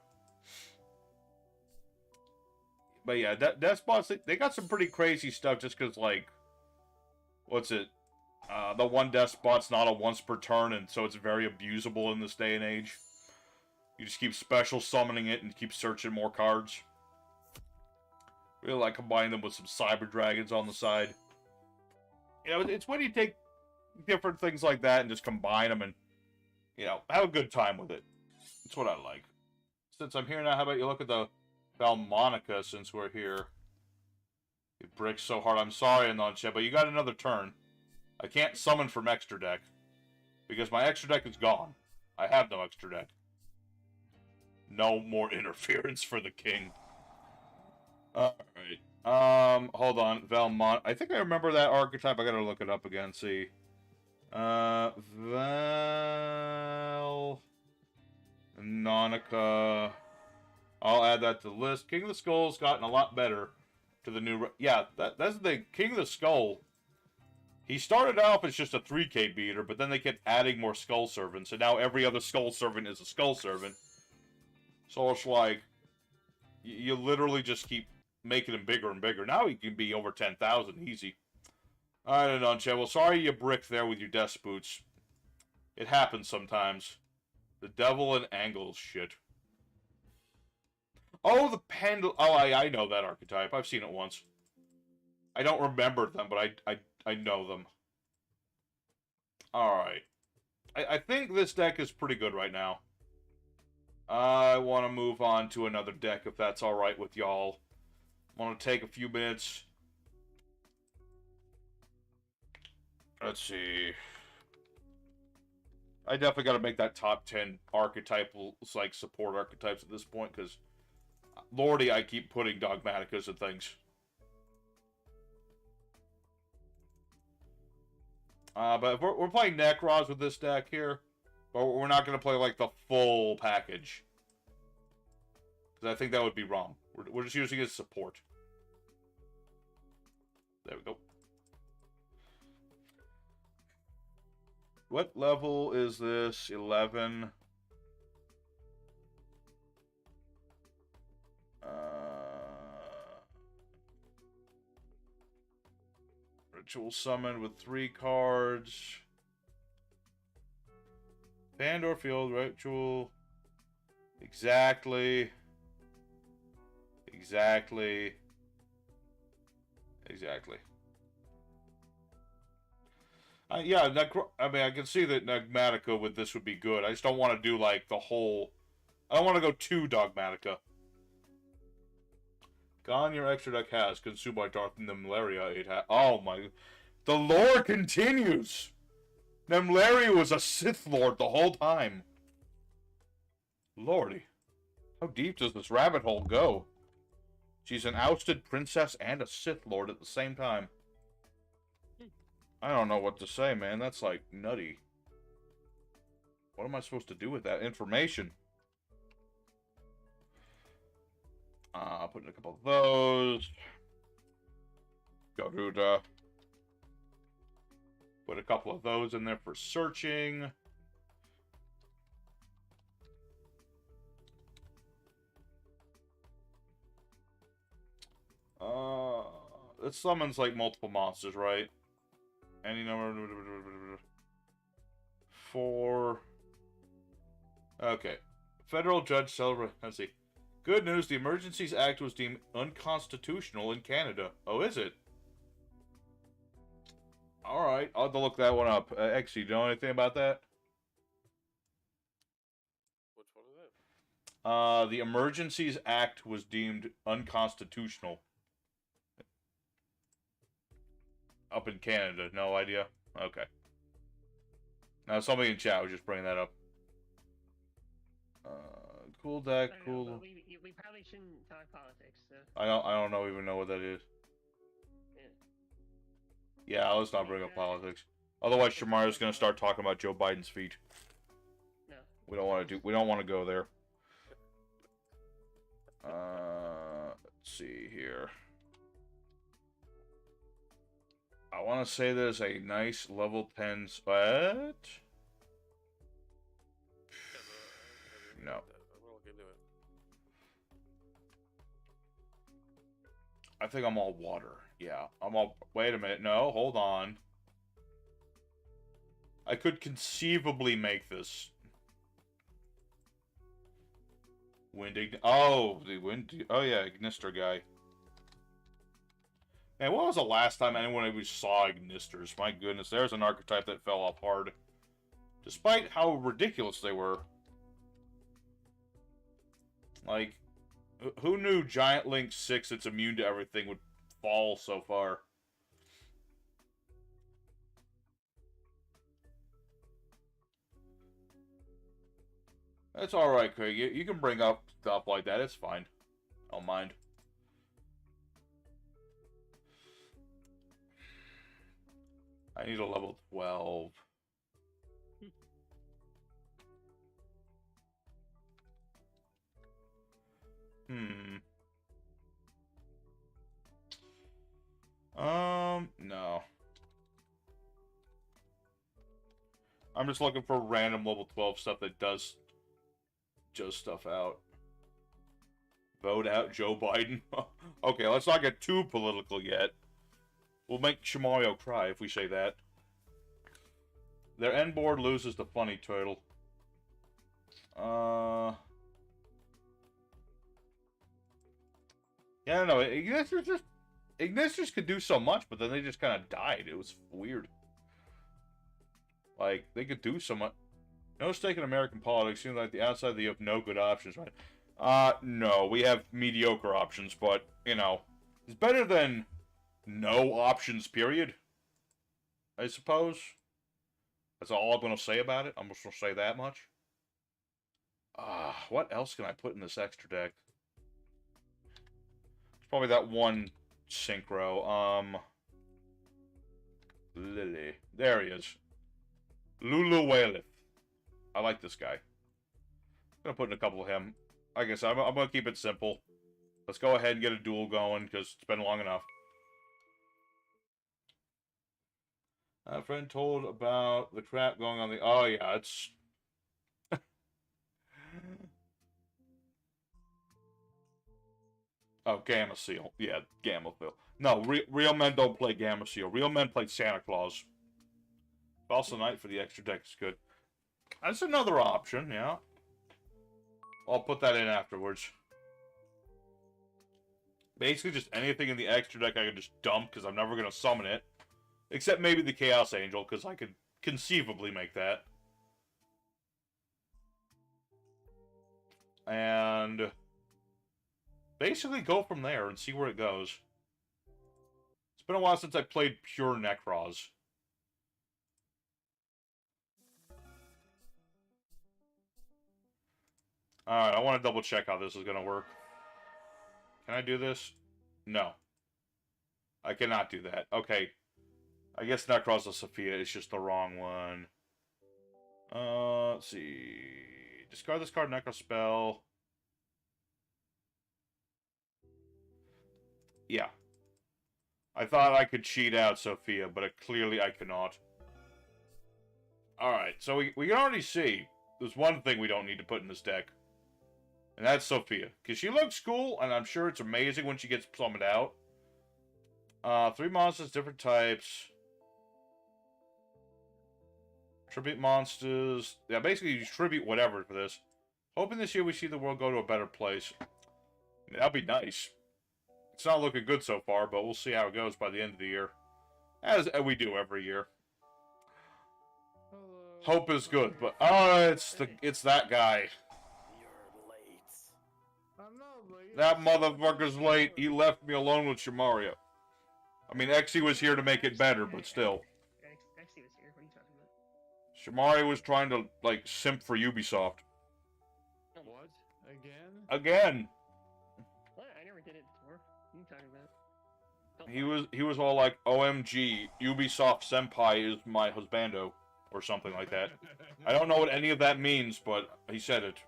But yeah, Despots, they got some pretty crazy stuff just because, like, what's it? The one Despot's not a once per turn, and so it's very abusable in this day and age. You just keep special summoning it and keep searching more cards. Really like combining them with some Cyber Dragons on the side. You know, it's when you take different things like that and just combine them and, you know, have a good time with it. That's what I like. Since I'm here now, how about you look at the Valmonica since we're here. You brick so hard. I'm sorry, Anonsha, but you got another turn. I can't summon from extra deck. Because my extra deck is gone. I have no extra deck. No more interference for the king. Alright. Hold on. Valmont. I think I remember that archetype. I gotta look it up again, see. Nonica. I'll add that to the list. King of the Skull's gotten a lot better to the new... Yeah, that's the thing. King of the Skull, he started off as just a 3k beater, but then they kept adding more Skull Servants, and now every other Skull Servant is a Skull Servant. So it's like, you literally just keep making him bigger and bigger. Now he can be over 10,000 easy. Alright, Anunche. Well, sorry you bricked there with your desk boots. It happens sometimes. The Devil and Angles shit. Oh, the Pendulum. Oh, I know that archetype. I've seen it once. I don't remember them, but I know them. Alright. I think this deck is pretty good right now. I want to move on to another deck, if that's alright with y'all. I want to take a few minutes. Let's see. I definitely got to make that top 10 archetypal, like, support archetypes at this point, because, lordy, I keep putting Dogmaticas and things. But we're playing Necros with this deck here, but we're not going to play, like, the full package. Because I think that would be wrong. We're just using it as support. There we go. What level is this? 11. Ritual summon with 3 cards. Pandor Field, Ritual. Exactly. Exactly. Exactly. Yeah, I mean, I can see that Dogmatica with this would be good. I just don't want to do, like, the whole... I don't want to go too Dogmatica. Gone your extra deck has. Consumed by Darth Nemlaria 8 hat. Oh my... The lore continues! Nemlaria was a Sith Lord the whole time. Lordy. How deep does this rabbit hole go? She's an ousted princess and a Sith Lord at the same time. I don't know what to say, man. That's, like, nutty. What am I supposed to do with that information? I'll put in a couple of those. Garuda. Put a couple of those in there for searching. It summons, like, multiple monsters, right? Any number... 4... Okay. Federal judge celebrate... Let's see. Good news, the Emergencies Act was deemed unconstitutional in Canada. Oh, is it? Alright, I'll have to look that one up. X, do you know anything about that? Which one is it? The Emergencies Act was deemed unconstitutional. Up in Canada, no idea? Okay. Now, somebody in chat was just bringing that up. Cool deck, I don't cool. know, but we probably shouldn't talk politics. So. I don't even know what that is. Yeah, let's not bring up politics. Otherwise, Shamara's gonna start talking about Joe Biden's feet. No. We don't want to do. We don't want to go there. Let's see here. I want to say there's a nice level 10 what? No. I think I'm all water. Yeah, I'm all... Wait a minute. No, hold on. I could conceivably make this. Oh, the wind... Oh, yeah, Ignister guy. Man, when was the last time anyone ever saw Ignisters? My goodness, there's an archetype that fell off hard. Despite how ridiculous they were. Like, who knew Giant Link 6 that's immune to everything would fall so far? That's alright, Craig. You can bring up stuff like that. It's fine. I don't mind. I need a level 12. No. I'm just looking for random level 12 stuff that does just stuff out. Vote out Joe Biden. Okay, let's not get too political yet. We'll make Shamario cry if we say that. Their end board loses the funny turtle. Yeah, I don't know. Ignisters could do so much, but then they just kind of died. It was weird. Like, they could do so much. No stake in American politics. Seems like the outside you have no good options, right? No. We have mediocre options, but, you know, it's better than no options, period. I suppose. That's all I'm going to say about it. I'm just going to say that much. What else can I put in this extra deck? It's probably that one synchro. Lily. There he is. Lulu Walith. I like this guy. I'm going to put in a couple of him. Like I said, I'm going to keep it simple. Let's go ahead and get a duel going, because it's been long enough. A friend told about the crap going on the... Oh, yeah, it's... Oh, Gamma Seal. Yeah, Gamma Seal. No, real men don't play Gamma Seal. Real men play Santa Claus. False Knight for the extra deck is good. That's another option, yeah. I'll put that in afterwards. Basically, just anything in the extra deck I can just dump, because I'm never going to summon it. Except maybe the Chaos Angel, because I could conceivably make that. And basically go from there and see where it goes. It's been a while since I played pure Necros. Alright, I want to double check how this is going to work. Can I do this? No. I cannot do that. Okay. I guess Necros of Sophia is just the wrong one. Let's see. Discard this card, Necro spell. Yeah. I thought I could cheat out Sophia, but clearly I cannot. Alright, so we can already see there's one thing we don't need to put in this deck. And that's Sophia. Because she looks cool, and I'm sure it's amazing when she gets summoned out. 3 monsters, different types. Tribute monsters. Yeah, basically you tribute whatever for this. Hoping this year we see the world go to a better place. I mean, that'd be nice. It's not looking good so far, but we'll see how it goes by the end of the year. As we do every year. Hope is good, but it's that guy. That motherfucker's late. He left me alone with Shamario. I mean, Exy was here to make it better, but still. Exy was here. What are you talking about? Shamari was trying to, like, simp for Ubisoft. What? Again? Again! What? I never did it before. What are you talking about? Don't He was all like, OMG, Ubisoft Senpai is my husbando, or something like that. I don't know what any of that means, but he said it.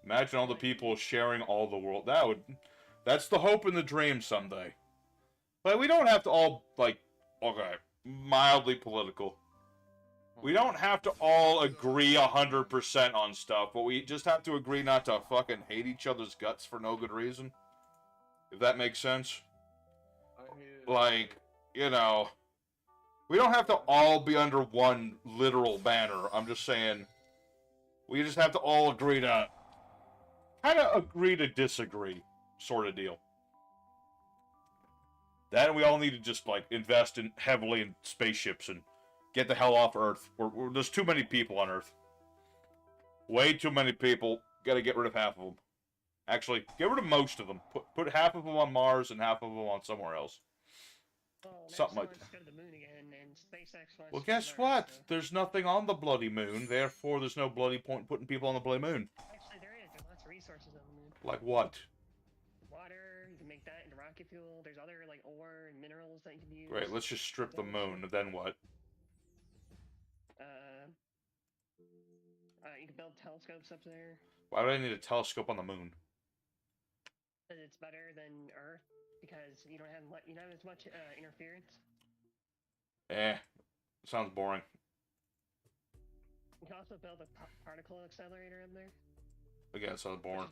Imagine all the people sharing all the world. That's the hope and the dream someday. But we don't have to all, like, okay, mildly political. We don't have to all agree 100% on stuff, but we just have to agree not to fucking hate each other's guts for no good reason. If that makes sense. Like, you know, we don't have to all be under one literal banner. I'm just saying, we just have to all agree to, kind of agree to disagree, sort of deal. Then we all need to just, like, invest heavily in spaceships and get the hell off Earth. There's too many people on Earth. Way too many people. Gotta get rid of half of them. Actually, get rid of most of them. Put half of them on Mars and half of them on somewhere else. Well, Something like that. To go to the moon again, and SpaceX wants Well, to guess Mars, what? so- There's nothing on the bloody moon, therefore there's no bloody point putting people on the bloody moon. Actually, there is. There's lots of resources on the moon. Like what? Water, you can make that into rocket fuel. There's other, like, ore and minerals that you can use. Great, let's just strip the moon, and then what? You can build telescopes up there. Why do I need a telescope on the moon? Because it's better than Earth, because you don't have as much interference. Sounds boring. You can also build a particle accelerator up there. Again, it sounds boring.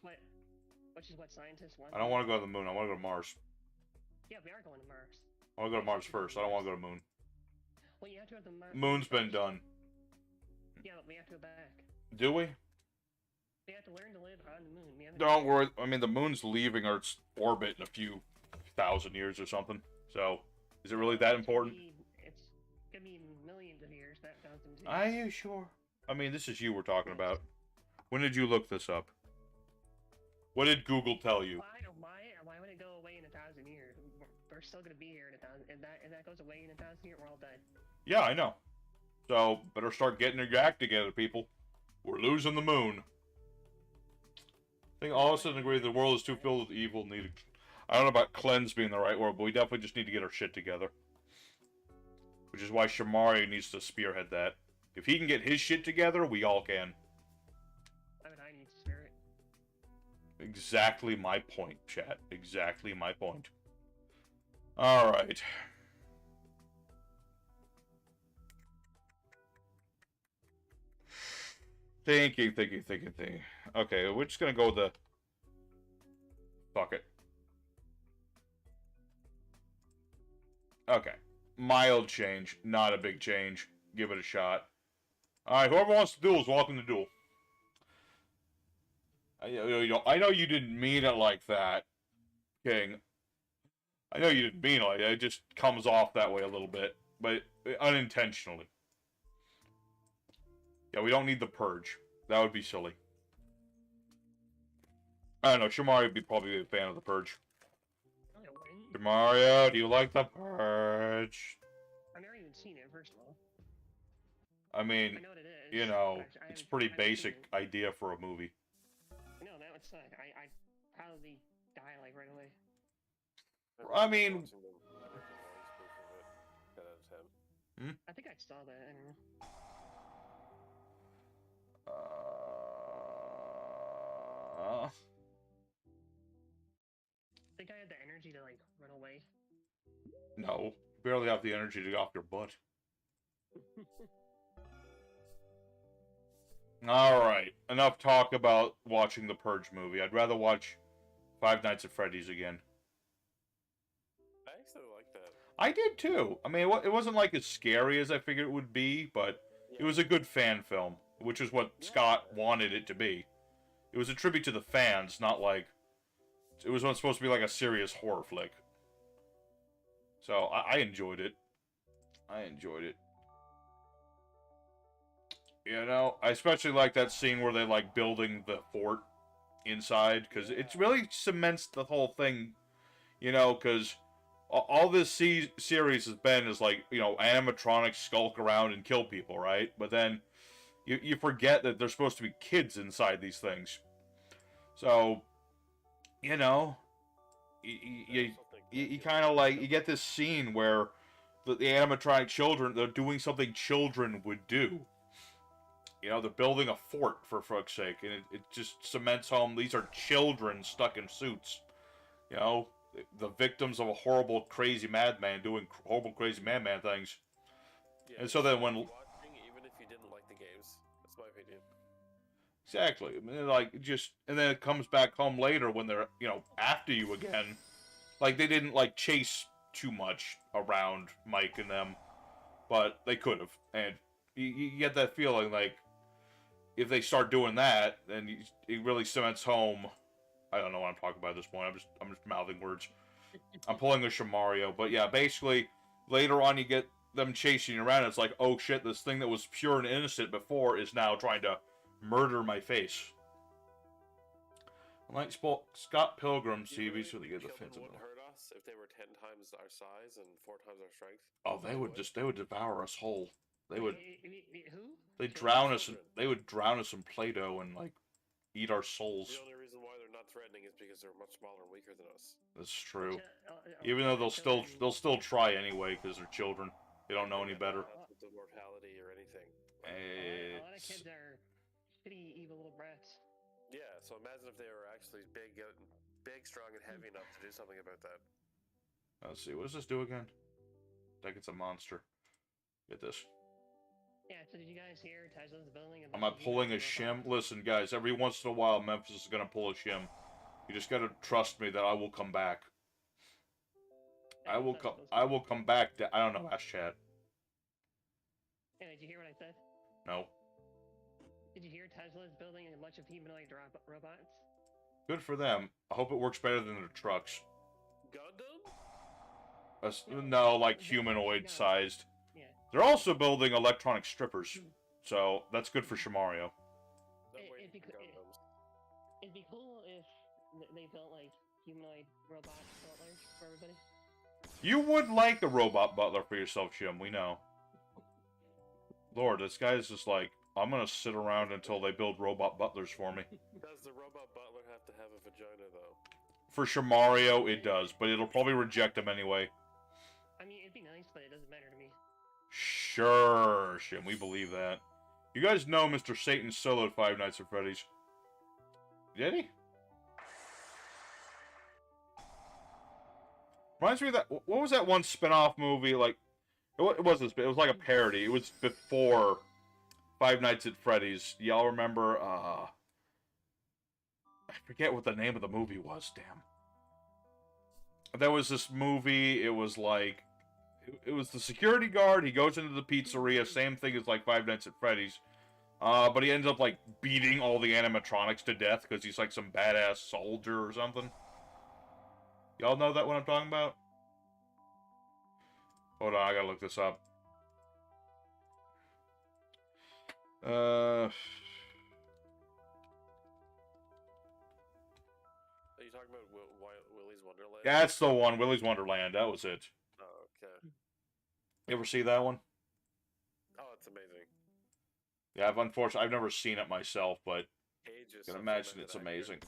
Which is what scientists want. I don't want to go to the moon, I want to go to Mars. Yeah, we are going to Mars. I want to go to Mars first, I don't want to go to the moon. Well, you have to go to the Mars. Moon's been done. Yeah, but we have to go back. Do we? We have to learn to live on the moon. Don't worry, I mean, the moon's leaving Earth's orbit in a few thousand years or something. So, is it really that important? It's gonna be millions of years, not thousands of years. Are you sure? I mean, this is you we're talking about. When did you look this up? What did Google tell you? Why would it go away in 1,000 years? We're still gonna be here in 1,000. If that goes away in 1,000 years, we're all dead. Yeah, I know. So, better start getting your act together, people. We're losing the moon. I think all of us agree the world is too filled with evil. I don't know about cleanse being the right word, but we definitely just need to get our shit together. Which is why Shamari needs to spearhead that. If he can get his shit together, we all can. I mean, I need spirit. Exactly my point, chat. Exactly my point. Alright. Thinking. Okay, we're just gonna go with the... Fuck it. Okay. Mild change, not a big change. Give it a shot. Alright, whoever wants to duel is welcome to duel. I know you didn't mean it like that, King. I know you didn't mean it like that. It just comes off that way a little bit, but unintentionally. Yeah, we don't need the purge. That would be silly. I don't know. Shamari would be probably a fan of the purge. Shamario, do you like the purge? I've never even seen it, first of all. I mean, I know what it is. you know, but it's a pretty I haven't seen basic it. idea for a movie. No, that would suck. I'd probably die like right away. I mean- Watching them, I think the noise proof of it, 10 out of 10. I think I saw that. I don't know. I think I had the energy to like run away. No. Barely have the energy to get off your butt. Alright. Enough talk about watching the Purge movie. I'd rather watch Five Nights at Freddy's again. I actually like that. I did too. I mean, it wasn't like as scary as I figured it would be, but it was a good fan film, which is what Scott wanted it to be. It was a tribute to the fans, not like... It was supposed to be like a serious horror flick. So, I enjoyed it. I enjoyed it. You know, I especially like that scene where they like building the fort inside, because it really cements the whole thing, you know, because all this series has been is like, you know, animatronics skulk around and kill people, right? But then You forget that there's supposed to be kids inside these things. So, you know, you kind of like, you get this scene where the animatronic children, they're doing something children would do. You know, they're building a fort, for fuck's sake, and it just cements home these are children stuck in suits. You know, the victims of a horrible, crazy madman doing horrible, crazy madman things. Yeah, And so then when... watching, even if you didn't like the games, that's my opinion. Exactly. I mean, like, just... And then it comes back home later when they're, you know, after you again. Like, they didn't, like, chase too much around Mike and them. But they could have. And you get that feeling, like, if they start doing that, then it really cements home... I don't know what I'm talking about at this point. I'm just mouthing words. I'm pulling a Shamario. But yeah, basically, later on you get them chasing you around. It's like, oh shit, this thing that was pure and innocent before is now trying to murder my face. Like Scott Pilgrim TV, so they get defensive. Wouldn't hurt us if they were 10 times our size and 4 times our strength. Oh, they would devour us whole. They would. Who? They'd drown us. They would drown us in Play-Doh and like eat our souls. The only reason why they're not threatening is because they're much smaller and weaker than us. That's true. Even though they'll still try anyway because they're children. They don't know any better. The mortality or anything. A lot of kids are shitty, evil little brats. Yeah, so imagine if they were actually big, strong, and heavy enough to do something about that. Let's see, what does this do again? Like it's a monster. Get this. Yeah, so did you guys hear Tesla's building? I'm not pulling a shim. Listen, guys, every once in a while, Memphis is gonna pull a shim. You just gotta trust me that I will come back. I will come back. I don't know. Ask chat. Yeah, did you hear what I said? No. Did you hear Tesla's building a bunch of humanoid robots? Good for them. I hope it works better than their trucks. Gundam? No, like humanoid-sized. Yeah. They're also building electronic strippers, so that's good for Shamario. It'd be cool if they built like humanoid robot butlers for everybody. You would like a robot butler for yourself, Shim. We know. Lord, this guy's just like, I'm gonna sit around until they build robot butlers for me. Does the robot butler have to have a vagina, though? For Shamario, it does, but it'll probably reject him anyway. I mean, it'd be nice, but it doesn't matter to me. Sure, Shim, we believe that. You guys know Mr. Satan soloed Five Nights at Freddy's. Did he? Reminds me of that. What was that one spin-off movie? Like, it wasn't. It was like a parody. It was before Five Nights at Freddy's. Y'all remember? I forget what the name of the movie was. Damn. There was this movie. It was like, it was the security guard. He goes into the pizzeria. Same thing as like Five Nights at Freddy's. But he ends up like beating all the animatronics to death because he's like some badass soldier or something. Y'all know that what I'm talking about? Hold on, I gotta look this up. Are you talking about Willy's Wonderland? That's the one, Willy's Wonderland. That was it. Oh, okay. You ever see that one? Oh, it's amazing. Yeah, I've never seen it myself, but I can imagine it's amazing.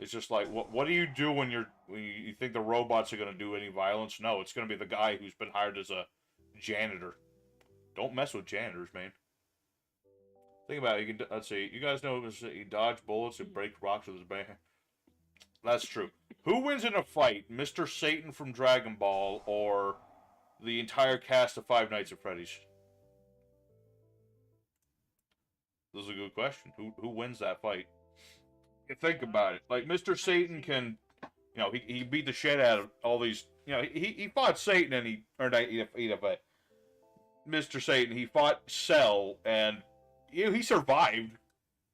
It's just like, what do you do when you think the robots are going to do any violence? No, it's going to be the guy who's been hired as a janitor. Don't mess with janitors, man. Think about it. Let's see. You guys know he dodge bullets and break rocks with his bare hand. That's true. Who wins in a fight, Mr. Satan from Dragon Ball or the entire cast of Five Nights at Freddy's? This is a good question. Who wins that fight? You think about it. Like, Mr. Satan can, you know, he beat the shit out of all these, you know, he fought Satan and Mr. Satan, he fought Cell and, you know, he survived.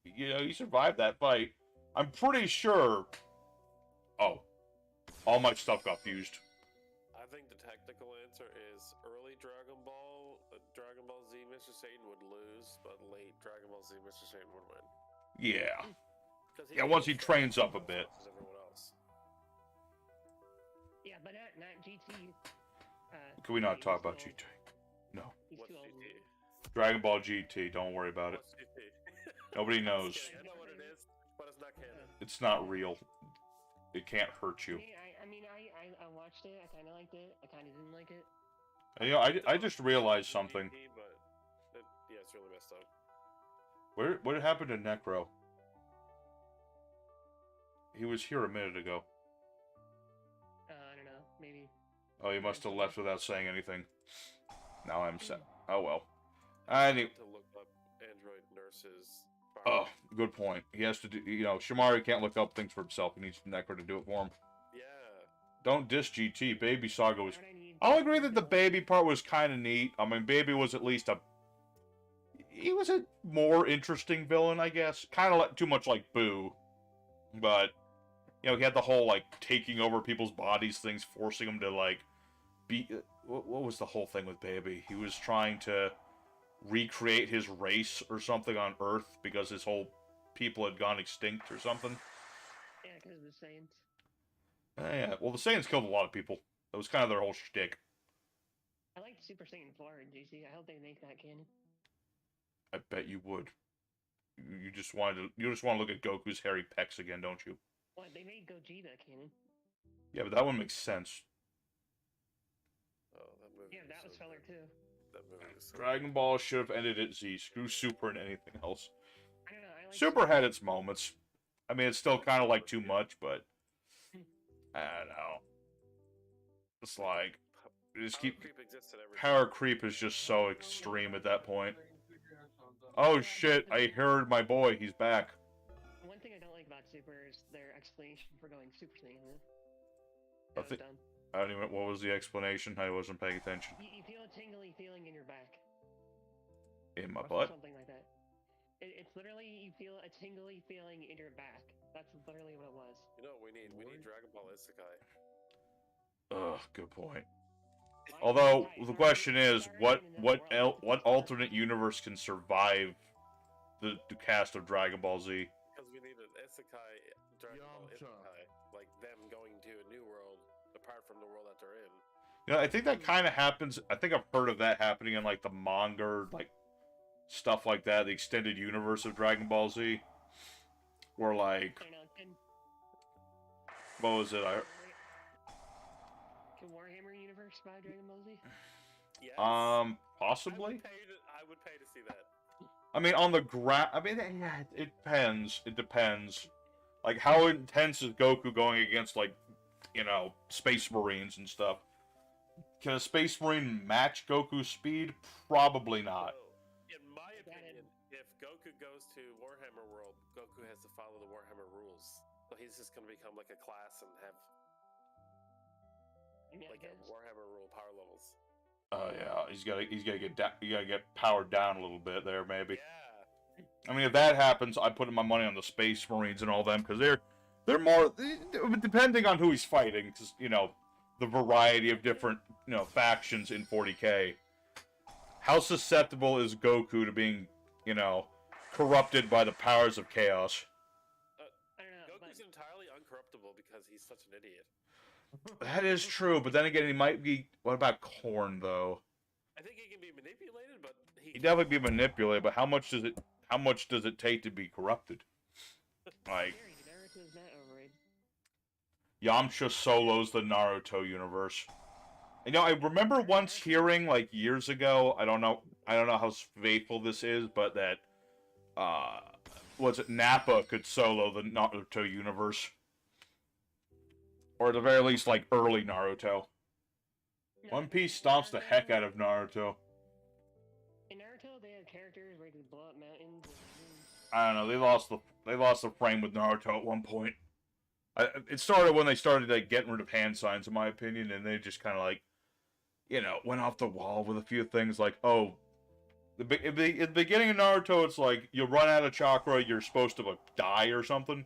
You know, he survived that fight. I'm pretty sure. Oh. All my stuff got fused. I think the technical answer is early Dragon Ball Z, Mr. Satan would lose, but late Dragon Ball Z, Mr. Satan would win. Yeah. Yeah, once he trains up a bit. Yeah, but not GT. Can we not talk about GT? No. He's too old. Dragon Ball GT. Don't worry about it. What's GT? Nobody knows. I know what it is, but it's not canon. It's not real. It can't hurt you. I watched it. I kind of liked it. I kind of didn't like it. And, you know, I just realized something. GT, but yeah, it's really messed up. What happened to Necro? He was here a minute ago. I don't know. Maybe. Oh, he must have left without saying anything. Now I'm set. Oh well. Anyway. To look up android nurses. Oh, good point. He has to do. You know, Shimari can't look up things for himself. He needs Necro to do it for him. Yeah. Don't diss GT. Baby Saga was. I'll agree that the baby part was kind of neat. I mean, Baby was at least a. He was a more interesting villain, I guess. Kind of like, too much like Boo, but you know, he had the whole like taking over people's bodies things, forcing them to like be. What was the whole thing with Baby? He was trying to recreate his race or something on Earth because his whole people had gone extinct or something. Yeah, because of the Saiyans. Yeah, well, the Saiyans killed a lot of people. That was kind of their whole shtick. I like Super Saiyan 4 in GC. I hope they make that canon. I bet you would. You just want to look at Goku's hairy pecs again, don't you? What, they made Gogeta canon? Yeah, but that one makes sense. Oh, that movie. Yeah, that was filler too. That movie was so Dragon Ball should have ended at Z. Screw Super and anything else. I don't know. I like Super had its moments. I mean, it's still kind of like too much, but I don't know. It's like just keep creep exists in everything. power creep is just so extreme at that point. Oh shit! I heard my boy. He's back. One thing I don't like about Super is their explanation for going Super Saiyan. I That was think- dumb. I don't even. What was the explanation? I wasn't paying attention. You feel a tingly feeling in your back. In my Or butt. something like that. It's literally, you feel a tingly feeling in your back. That's literally what it was. You know what we need? We need Dragon Ball Isekai. Ugh, good point. Why Although is it the tight? question is, Starting what in another world. what alternate universe can survive the cast of Dragon Ball Z? Because we need an Isekai, Dragon Ball Yamcha. Isekai. Like them going to a new world apart from the world that they're in. You know, I think that kind of happens. I think I've heard of that happening in like the manga, like stuff like that, the extended universe of Dragon Ball Z, where like, I don't know, what was it? can Warhammer Universe survive Dragon Ball Z? Yes. Possibly. I would pay to see that. I mean, on the ground. I mean, yeah, it depends. It depends. Like, how intense is Goku going against, like, you know, Space Marines and stuff? Can a Space Marine match Goku's speed? Probably not. So, in my opinion, if Goku goes to Warhammer World, Goku has to follow the Warhammer rules. So he's just going to become like a class and have Yeah, like a Warhammer rule power levels. Oh yeah, he's gotta get down. You gotta get powered down a little bit there, maybe. Yeah. I mean, if that happens, I put my money on the Space Marines and all them because they're more depending on who he's fighting. Because you know, the variety of different factions in 40K. How susceptible is Goku to being corrupted by the powers of chaos? I don't know. Goku's entirely uncorruptible because he's such an idiot. That is true, but then again, he might be. What about Korn though? I think he can be manipulated, but He'd definitely be manipulated. But how much does it take to be corrupted? Like Naruto's not overrated. Yamcha solos the Naruto universe. You know, I remember once hearing like years ago. I don't know how faithful this is, but that was it Nappa could solo the Naruto universe. Or at the very least, like, early Naruto. No, One Piece stomps the heck out of Naruto. In Naruto, they have characters where you can blow up mountains. I don't know, they lost the frame with Naruto at one point. It started when they started, like, getting rid of hand signs, in my opinion, and they just kind of, like, went off the wall with a few things, like, oh, at the beginning of Naruto, it's like, you run out of chakra, you're supposed to, like, die or something.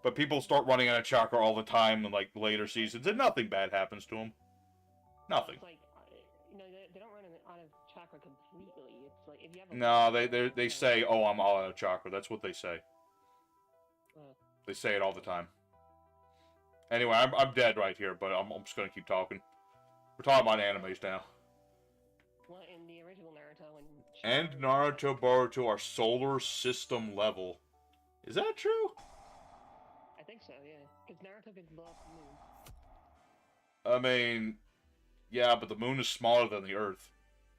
But people start running out of chakra all the time in, like, later seasons, and nothing bad happens to them. Nothing. It's like, they don't run out of chakra completely. It's like, if you have a... No, they say, oh, I'm all out of chakra. That's what they say. Oh. They say it all the time. Anyway, I'm dead right here, but I'm just gonna keep talking. We're talking about animes now. Well, in the original Naruto, when And Naruto, Boruto are solar system level. Is that true? I think so, yeah. Because Naruto could blow up the moon. I mean, yeah, but the moon is smaller than the Earth.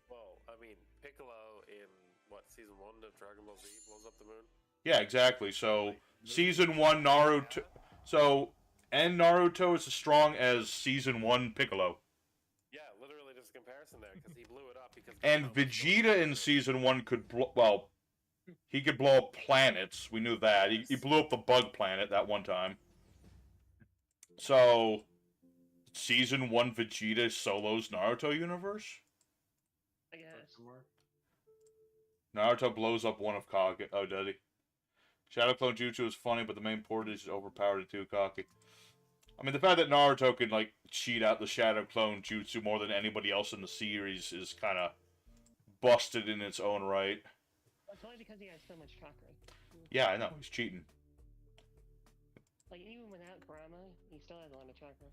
Well, I mean, Piccolo in, what, Season 1 of Dragon Ball Z blows up the moon? Yeah, exactly. So, Season 1 Naruto... So, and Naruto is as strong as Season 1 Piccolo. Yeah, literally just a comparison there, because he blew it up because... And Vegeta in Season 1 could blow... Well, he could blow up planets. We knew that. He blew up the bug planet that one time. So, Season 1 Vegeta solos Naruto universe? I guess. Naruto blows up one of Kage. Oh, does he? Shadow Clone Jutsu is funny, but the main port is overpowered to Kage. I mean, the fact that Naruto can, like, cheat out the Shadow Clone Jutsu more than anybody else in the series is kind of busted in its own right. It's only because he has so much chakra. Yeah, I know. He's cheating. Like, even without Kurama, he still has a lot of chakra.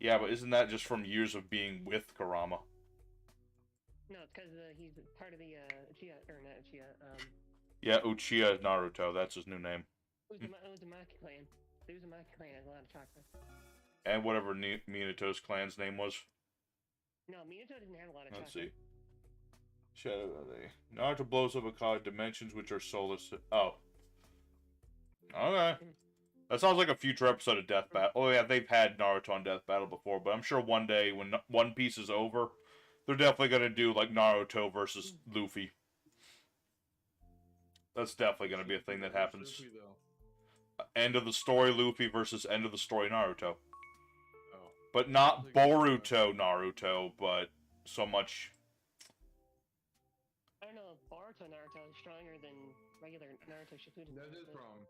Yeah, but isn't that just from years of being with Kurama? No, it's because he's part of the Uchiha, or not Uchiha, Yeah, Uchiha Naruto. That's his new name. Uzumaki clan. The Uzumaki clan has a lot of chakra. And whatever Minato's clan's name was. No, Minato didn't have a lot of Let's chakra. see. Shadow Naruto blows up a card dimensions which are solar. Oh. Okay. That sounds like a future episode of Death Battle. Oh yeah, they've had Naruto on Death Battle before, but I'm sure one day when One Piece is over, they're definitely gonna do like Naruto versus Luffy. That's definitely gonna be a thing that happens. End of the story Luffy versus end of the story Naruto. Oh. But not Boruto Naruto, but so much. I don't know if Boruto Naruto is stronger than regular Naruto Shippuden. That is wrong.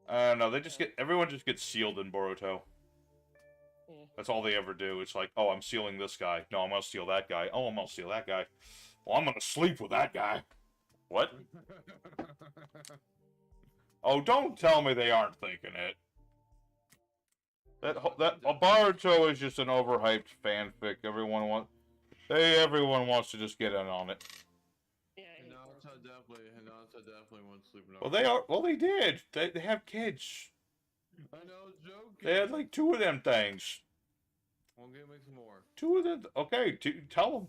I don't know, they just get, everyone just gets sealed in Boruto. Yeah. That's all they ever do. It's like, oh, I'm sealing this guy. No, I'm gonna steal that guy. Oh, I'm gonna steal that guy. Well, I'm gonna sleep with that guy. What? Oh, don't tell me they aren't thinking it. That Boruto is just an overhyped fanfic. Everyone wants to just get in on it. Yeah, Hinata definitely wants to sleep in. Well, they are. Well, they did. They have kids. I know, joking. They had like 2 of them things. One game makes more. 2 of them. Okay, tell them.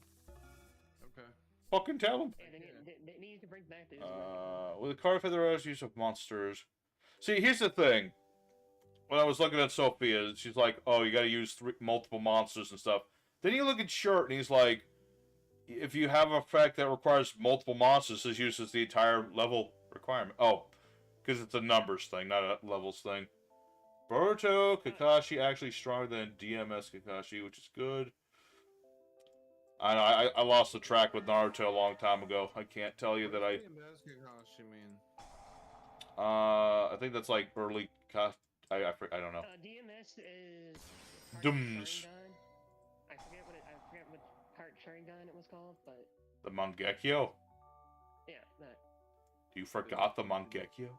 Okay. Fucking tell them. Yeah, they need to bring back the With the card Federer's use of monsters. See, here's the thing. When I was looking at Sophia, she's like, "Oh, you got to use multiple monsters and stuff." Then you look at Shirt, and he's like, "If you have an effect that requires multiple monsters, this uses the entire level requirement." Oh, because it's a numbers thing, not a levels thing. Boruto Kakashi actually stronger than DMS Kakashi, which is good. I know, I lost the track with Naruto a long time ago. I can't tell you that I... I think that's like early... I don't know. DMS is... Dums. I forget what part Sharingan it was called, but... The Mangekyo? Yeah, that. You forgot the Mangekyo?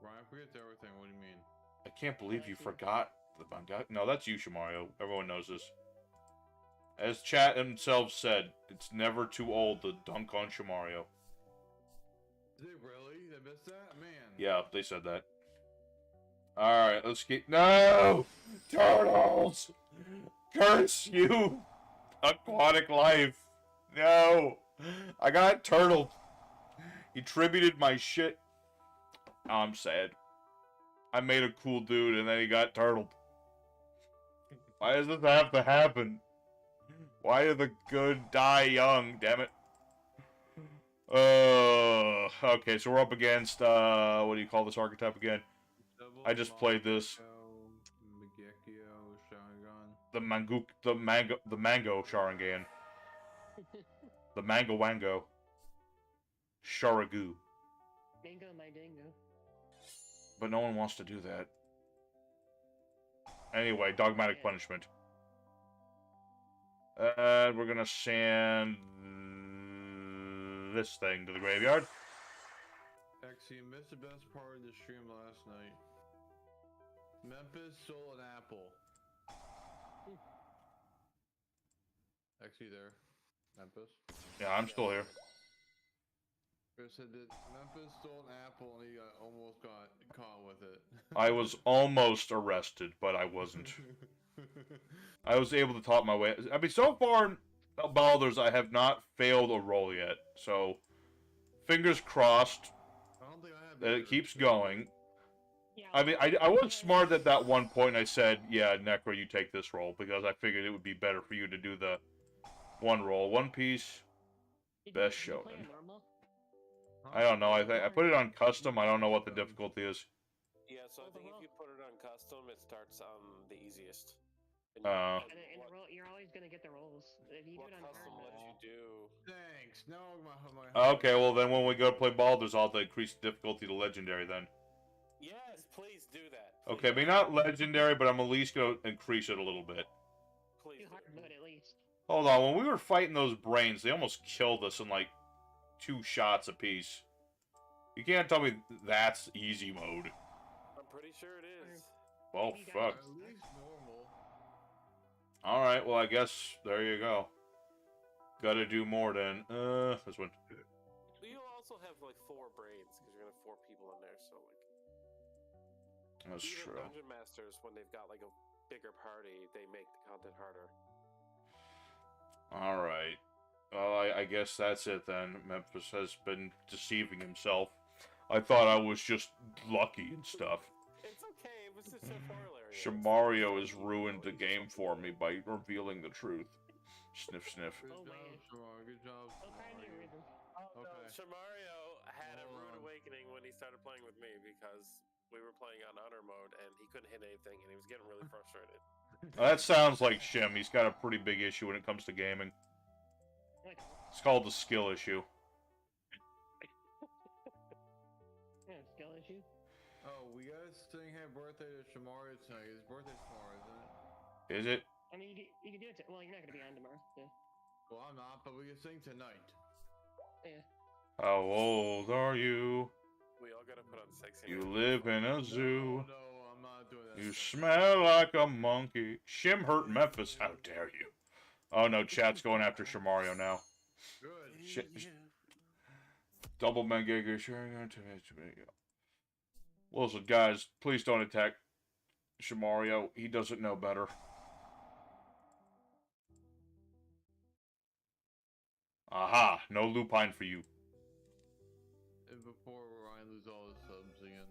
Ryan, forget everything. What do you mean? I can't believe you forgot the Mangekyo. No, that's Yusha Mario. Everyone knows this. As chat themselves said, it's never too old to dunk on Shamario. Did they really? They missed that? Man. Yeah, they said that. Alright, let's get... No! Turtles! Curse you! Aquatic life! No! I got turtled. He tributed my shit. Oh, I'm sad. I made a cool dude and then he got turtled. Why does this have to happen? Why do the good die young, damn it? Okay, so we're up against, what do you call this archetype again? I just played this. The Mango Sharingan. The Mango Wango. Sharagu. Mango my dingo. But no one wants to do that. Anyway, dogmatic punishment. We're gonna send this thing to the graveyard. Actually, you missed the best part of the stream last night. Memphis stole an apple. Actually, there. Memphis. Yeah, I'm still here. Chris said that Memphis stole an apple and he almost got caught with it. I was almost arrested, but I wasn't. I was able to talk my way. I mean, so far in Baldur's, I have not failed a roll yet. So, fingers crossed I don't think I have that either. it keeps going. Yeah, I mean, I was smart at that one point. I said, yeah, Necro, you take this roll, because I figured it would be better for you to do the one roll. One piece, best Did you play showman. on normal? I don't know. I put it on custom. I don't know what the difficulty is. Yeah, so I think if you put it on custom, it starts on the easiest. And Uh, And in the roll, you're always gonna get the rolls. If you do what it on custom hard lets you mode, do? Thanks. No, my okay, well then when we go to play Baldur's, I'll have to increase the difficulty to legendary then. Yes, please do that. Okay, maybe not legendary, but I'm at least going to increase it a little bit. Please do do. hard mode at least. Hold on, when we were fighting those brains, they almost killed us in like 2 shots apiece. You can't tell me that's easy mode. I'm pretty sure it is. Well, Maybe you fuck. guys- At least normal. Alright, well I guess there you go. Gotta do more then. This one. But you'll also have like 4 brains because you're gonna have 4 people in there. So like, That's even true. dungeon masters, when they've got like a bigger party, they make the content harder. Alright. Well, I guess that's it then. Memphis has been deceiving himself. I thought I was just lucky and stuff. It's okay. It was just a corollary. Shamario has ruined the game for me by revealing the truth. Sniff, sniff. Good Oh, job, man. Shamar. Good job. Don't cry me a Shamar. rhythm. Oh, no, Okay. Shamario had a Hold rude on. awakening when he started playing with me because we were playing on honor mode and he couldn't hit anything and he was getting really frustrated. That sounds like Shim. He's got a pretty big issue when it comes to gaming. Like, It's called the skill issue. yeah, skill issue. Oh, we gotta sing happy birthday to Shamario tonight. His birthday's tomorrow, isn't it? Is it? I mean, you can do it. Well, you're not gonna be on tomorrow. So. Well, I'm not, but we can sing tonight. Yeah. How old are you? We all gotta put on sexy. You music. live in a zoo. No, I'm not doing that. You smell like a monkey. Shim hurt Memphis. How dare you? Oh no, chat's going after Shamario now. Good. Shit. Double Mengiga sharing on to me. Listen, guys, please don't attack Shamario. He doesn't know better. Aha! No lupine for you. And before Ryan loses all his subs again.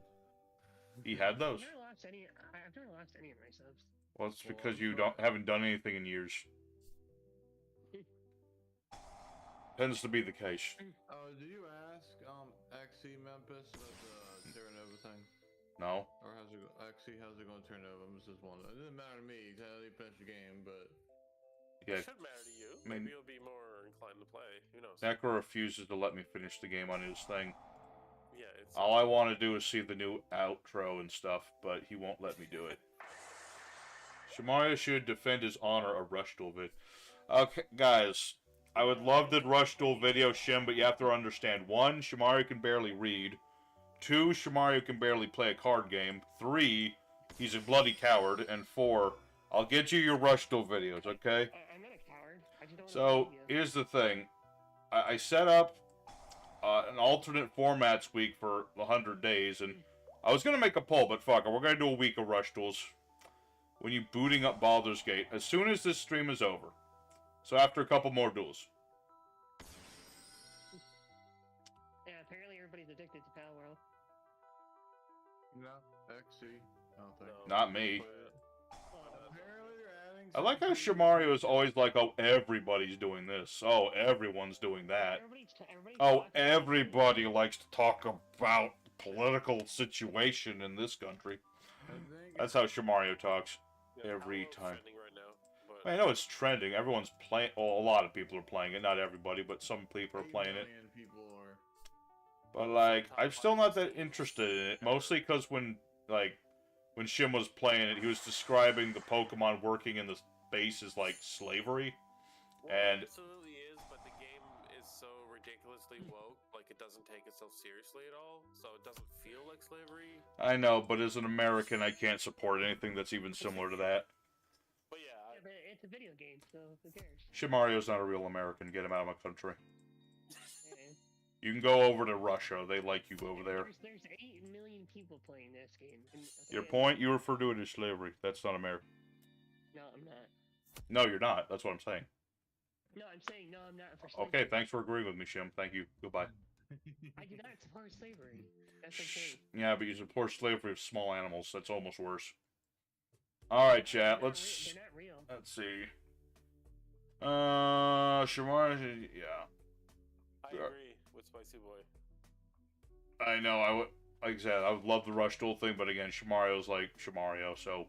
He had those. I've never lost any. I've never lost any of my subs. Well, it's because you haven't done anything in years. Tends to be the case. Oh, did you ask XC Memphis about the Terra Nova thing? No. Or how's it go? XC, how's it going to Terra Nova? I'm just wondering. It doesn't matter to me. I didn't finish the game, but Yeah. It should matter to you. I mean- Maybe you'll be more inclined to play. Who knows? Necro refuses to let me finish the game on his thing. Yeah, it's. All I want to do is see the new outro and stuff, but he won't let me do it. Shamario should defend his honor, a Rush Duel vid. Okay, guys. I would love the Rush Duel video, Shim, but you have to understand. 1, Shamario can barely read. 2, Shamario can barely play a card game. 3, he's a bloody coward. And 4, I'll get you your Rush Duel videos, okay? I'm not a coward. I just don't. So, want to here's the thing. I set up an alternate formats week for 100 days, and I was going to make a poll, but fuck it, we're going to do a week of Rush Duels. When you booting up Baldur's Gate, as soon as this stream is over. So after a couple more duels. Yeah, apparently everybody's addicted to Pal World. no. XC. I don't think. No. Not me. Well, Apparently they're adding. I like how some- Shamario is always like, oh, everybody's doing this. Oh, everyone's doing that. everybody's Oh, talking about it. everybody likes to talk about political situation in this country. I think That's how Shamario talks. Yeah, every Palo time. trending right now, but I know it's trending. Everyone's playing. Well, a lot of people are playing it. Not everybody, but some people are 8 playing it. million people are. But like, I'm still not that interested in it. Mostly because when Shim was playing it, he was describing the Pokemon working in the base as like slavery. well, and- it absolutely is. But the game is so ridiculously woke, like it doesn't take itself seriously at all, so it doesn't feel like slavery. I know, but as an American, I can't support anything that's even similar to that. But yeah, Yeah, but it's a video game, so who cares? Shimario's not a real American. Get him out of my country. Yeah. You can go over to Russia. They like you over there. There's 8 million people playing this game. And, Your point, you refer to it as slavery. That's not America. No, I'm not. No, you're not. That's what I'm saying. No, I'm saying no, I'm not for slavery. Okay, thanks for agreeing with me, Shim. Thank you. Goodbye. I do not support slavery. That's insane. Yeah, but you support slavery of small animals. That's almost worse. All right, chat. They're Let's not real. let's see. Shamar, yeah. I agree with Spicy Boy. I know. Like I said, I would love the Rush Duel thing, but again, Shamario's like Shamario, so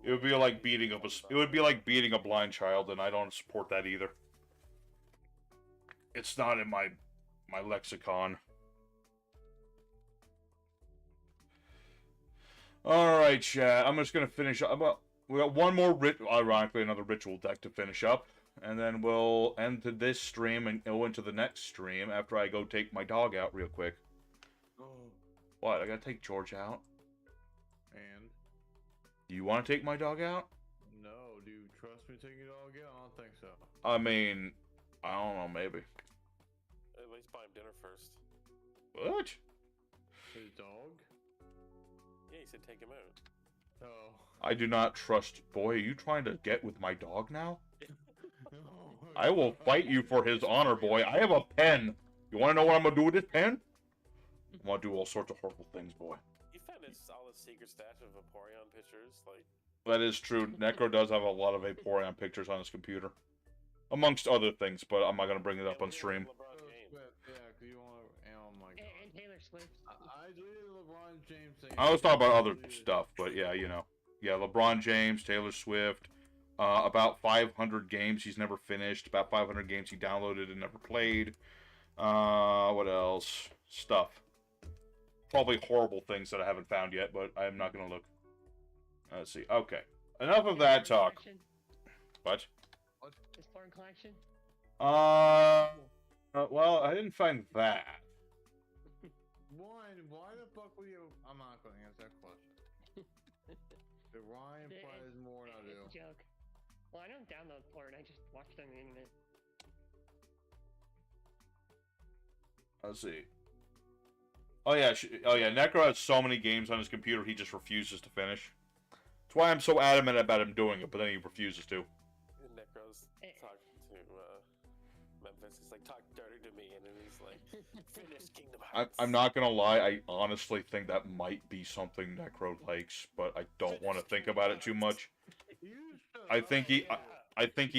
it would be like beating up a blind child, and I don't support that either. It's not in my lexicon. All right, chat. I'm just gonna finish up. We got one more ironically, another ritual deck to finish up, and then we'll end to this stream and go into the next stream after I go take my dog out real quick. Oh. What? I gotta take George out. And? Do you want to take my dog out? No, do you trust me taking it all again? I don't think so. I mean, I don't know, maybe. At least buy him dinner first. What? His dog? Yeah, he said take him out. Oh. I do not trust. Boy, are you trying to get with my dog now? No. I will fight you for his honor, boy. I have a pen. You want to know what I'm gonna do with this pen? I'm gonna do all sorts of horrible things, boy. He found his solid secret stash of Vaporeon pictures, like. That is true. Necro does have a lot of Vaporeon pictures on his computer. Amongst other things, but I'm not gonna bring it up on stream. LeBron James. Yeah, because you want to. Oh my god. And Taylor Swift. I deleted LeBron James thing. I was talking about other stuff, but yeah, you know. Yeah, LeBron James, Taylor Swift, about 500 games he's never finished, about 500 games he downloaded and never played. What else? Stuff. Probably horrible things that I haven't found yet, but I'm not going to look. Let's see. Okay. Enough of that talk. Collection? What? His porn collection? Well, I didn't find that. One, why the fuck would you? I'm not going to answer that question. The Ryan plays more than I do. It's a joke. Well, I don't download porn, I just watch them on the internet. Let's see. Oh yeah, Necro has so many games on his computer he just refuses to finish. That's why I'm so adamant about him doing it, but then he refuses to. Necro's talking to Memphis. He's like, talk dirty to me, and then he's like, finish Kingdom Hearts. I'm not gonna lie, I honestly think that might be something Necro likes, but I don't want to think about it too much. I think he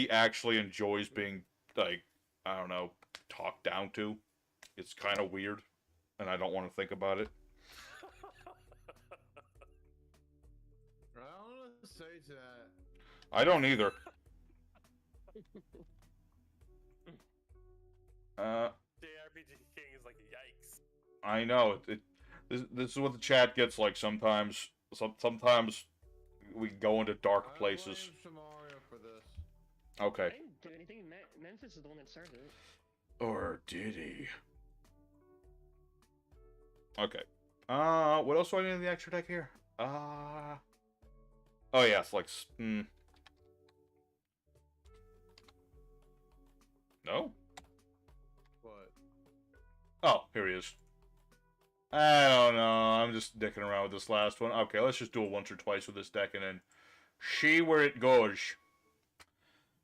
actually enjoys being, like, I don't know, talked down to. It's kind of weird, and I don't want to think about it. I don't know what to say to that. I don't either. JRPG King is like, yikes. I know. This is what the chat gets like sometimes. Sometimes we go into dark places. I blame Shamario for this. Okay. I didn't do anything. Memphis is the one that started it. Or did he? Okay. What else do I need in the extra deck here? Oh yeah, it's like, No? What? Oh, here he is. I don't know. I'm just dicking around with this last one. Okay, let's just do it once or twice with this deck and then see where it goes.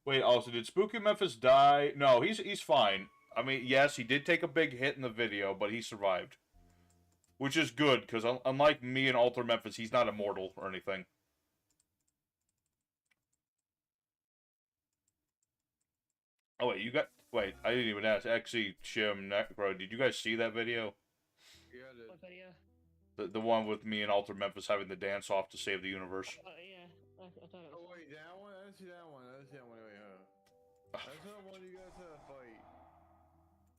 Wait, also, did Spooky Memphis die? No, he's fine. I mean, yes, he did take a big hit in the video, but he survived. Which is good, because unlike me and Alter Memphis, he's not immortal or anything. Oh, wait, wait, I didn't even ask. Exy, Shim, Necro, did you guys see that video? Yeah, I did. What video? The one with me and Alter Memphis having the dance off to save the universe. Yeah. I thought it was. Oh wait, that one? I didn't see that one. Wait, That's not one you guys had a fight.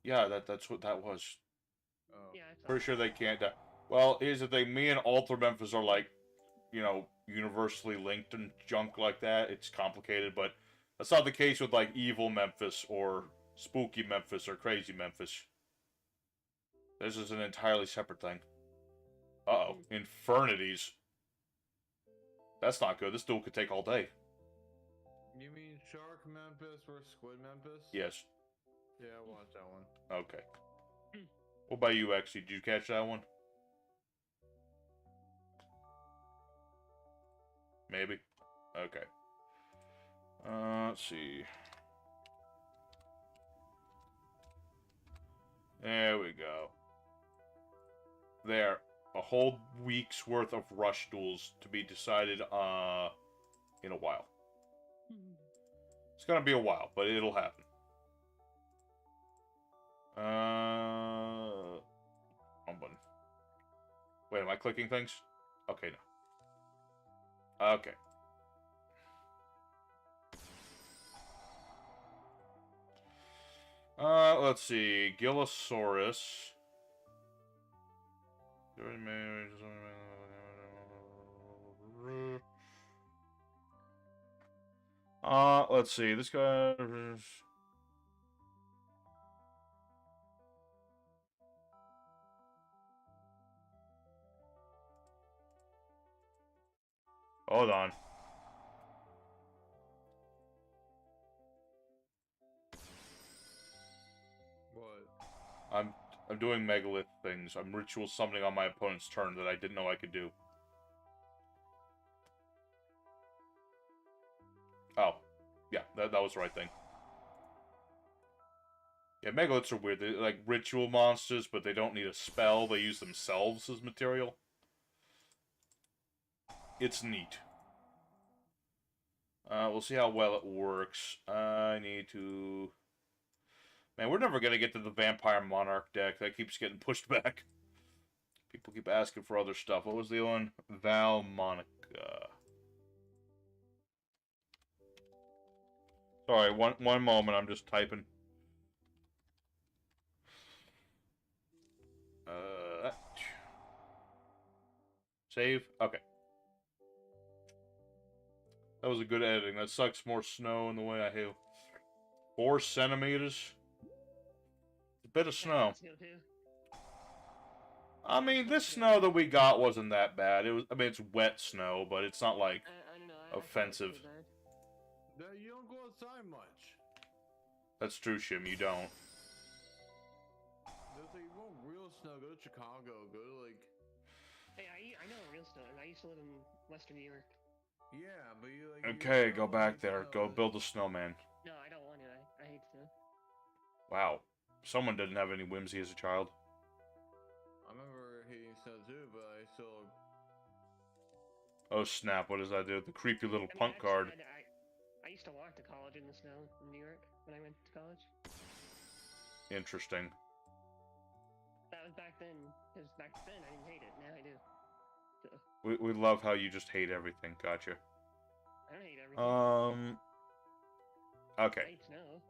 Yeah, that's what that was. Oh. Yeah, I saw Pretty it. sure they can't die. Well, here's the thing. Me and Alter Memphis are like, you know, universally linked and junk like that. It's complicated, but that's not the case with like Evil Memphis or Spooky Memphis or Crazy Memphis. This is an entirely separate thing. Uh-oh. Infernities. That's not good. This duel could take all day. You mean Shark Memphis versus Squid Memphis? Yes. Yeah, I watched that one. Okay. What about you, X? Did you catch that one? Maybe? Okay. Let's see. There we go. There. A whole week's worth of rush duels to be decided, in a while. It's gonna be a while, but it'll happen. Wrong button. Wait, am I clicking things? Okay, no. Okay. Let's see. Gillosaurus. Let's see. This guy... Hold on. What? I'm doing megalith things. I'm ritual summoning on my opponent's turn that I didn't know I could do. Oh. Yeah, that was the right thing. Yeah, megaliths are weird. They're like ritual monsters, but they don't need a spell. They use themselves as material. It's neat. We'll see how well it works. I need to... Man, we're never gonna get to the Vampire Monarch deck. That keeps getting pushed back. People keep asking for other stuff. What was the one? Val Monica. Sorry, one moment. I'm just typing. Save. Okay. That was a good editing. That sucks more snow in the way I have. 4 centimeters. A bit of snow. I mean, this snow that we got wasn't that bad. It was. I mean, it's wet snow, but it's not like I don't know. offensive. You don't go outside much. That's true, Shim. You don't. There's like, you want real snow, go to Chicago, go to like... Hey, I know real snow. I used to live in Western New York. Yeah, but you like... Okay, go back there. Go build a snowman. No, I don't want to. I hate snow. Wow. Someone didn't have any whimsy as a child. I remember hating snow too, but I still... Oh snap, what does that do? The creepy little I mean, punk actually, card. I used to walk to college in the snow in New York when I went to college. Interesting. That was back then, because back then I didn't hate it. Now I do. So, We love how you just hate everything. Gotcha. I don't hate everything. I Okay. hate snow.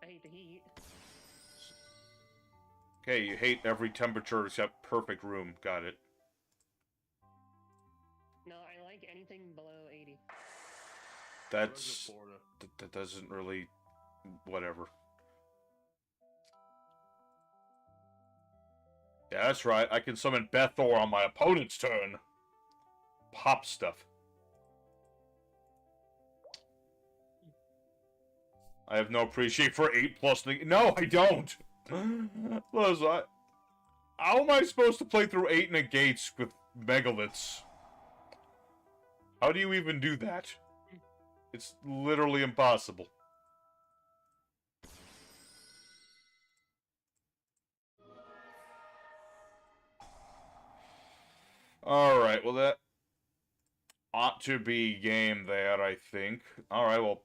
I hate the heat. Okay, you hate every temperature except perfect room. Got it. No, I like anything below 80. That's... That doesn't really... Whatever. Yeah, that's right. I can summon Bethor on my opponent's turn. Pop stuff. I have no appreciation for 8+. No, I don't! Listen, how am I supposed to play through 8 negates with megaliths? How do you even do that? It's literally impossible. Alright, well that ought to be game there, I think. Alright, well,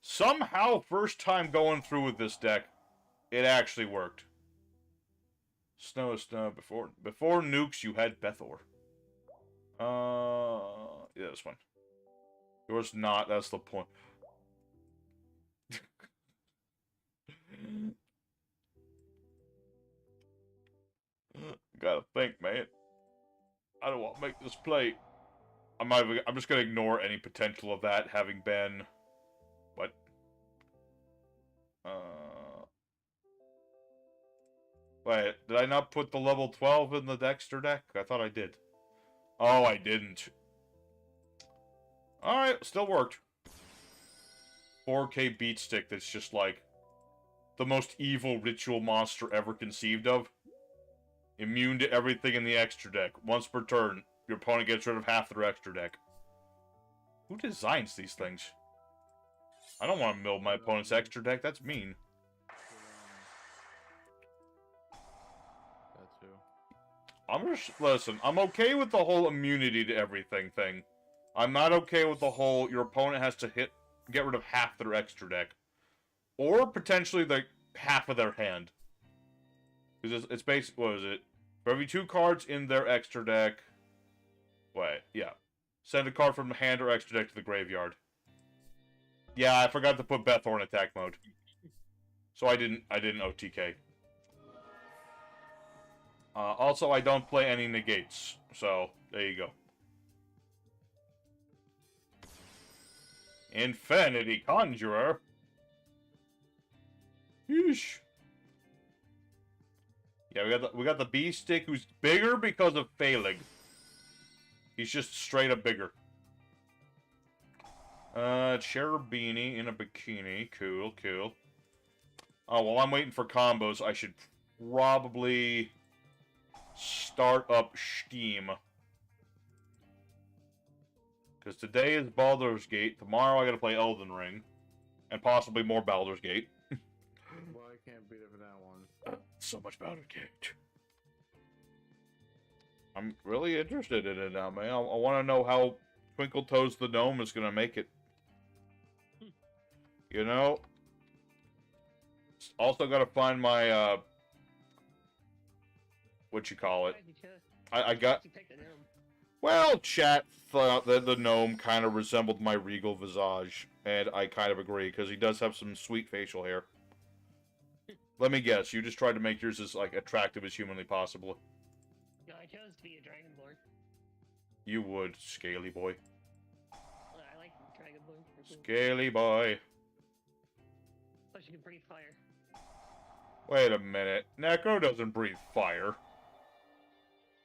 somehow, first time going through with this deck, it actually worked. Snow. Before nukes, you had Bethor. Yeah, this one. Yours not, that's the point. Gotta think, man. I don't want to make this play. I'm just gonna ignore any potential of that having been... What? Wait, did I not put the level 12 in the Dexter deck? I thought I did. Oh, I didn't. Alright, still worked. 4K beat stick that's just like... the most evil ritual monster ever conceived of. Immune to everything in the extra deck. Once per turn, your opponent gets rid of half their extra deck. Who designs these things? I don't want to mill my opponent's extra deck. That's mean. That too. Listen, I'm okay with the whole immunity to everything thing. I'm not okay with the whole your opponent has to get rid of half their extra deck. Or potentially like half of their hand. Because it's basically, what is it? For every 2 cards in their extra deck. Wait, yeah. Send a card from the hand or extra deck to the graveyard. Yeah, I forgot to put Bethor in attack mode. So I didn't OTK. Also, I don't play any negates. So, there you go. Infinity Conjurer. Yeesh. Yeah, we got the bee stick who's bigger because of failing. He's just straight up bigger. Cherubini in a bikini. Cool, cool. Oh, while I'm waiting for combos, I should probably start up Steam. Because today is Baldur's Gate. Tomorrow I gotta play Elden Ring. And possibly more Baldur's Gate. Well, I can't beat it for that one. So much Baldur's Gate. I'm really interested in it now, man. I want to know how Twinkle Toes the Gnome is gonna make it. You know? Also gotta find my, what you call it? I got... Well, chat thought that the gnome kind of resembled my regal visage, and I kind of agree, because he does have some sweet facial hair. Let me guess, you just tried to make yours as, like, attractive as humanly possible. No, I chose to be a Dragonborn. You would, scaly boy. I like Dragonborn. Scaly boy. Plus you can breathe fire. Wait a minute. Necro doesn't breathe fire.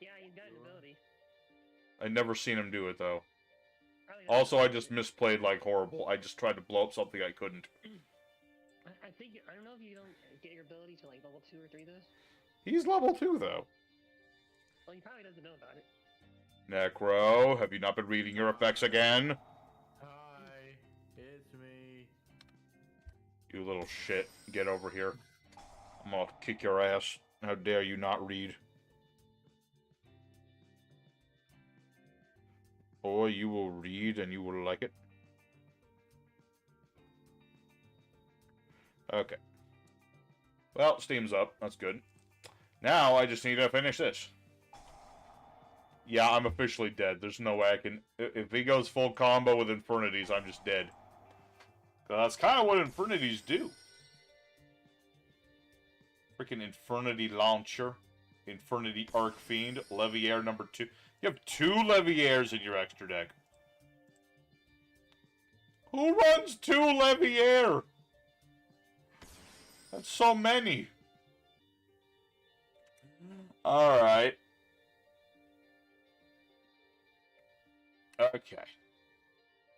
Yeah, he's got an ability. I've never seen him do it, though. Probably not. Also, I just misplayed like horrible. I just tried to blow up something I couldn't. I think, I don't know if you don't get your ability to like level 2 or 3 though. He's level 2, though. Well, he probably doesn't know about it. Necro, have you not been reading your effects again? Hi, it's me. You little shit. Get over here. I'm gonna kick your ass. How dare you not read. Boy, you will read and you will like it. Okay. Well, Steam's up. That's good. Now, I just need to finish this. Yeah, I'm officially dead. There's no way I can... If he goes full combo with Infernities, I'm just dead. That's kind of what Infernities do. Freaking Infernity Launcher. Infernity Arcfiend. Leviair number 2. You have 2 Leviairs in your extra deck. Who runs 2 Leviair? That's so many. Alright. Okay.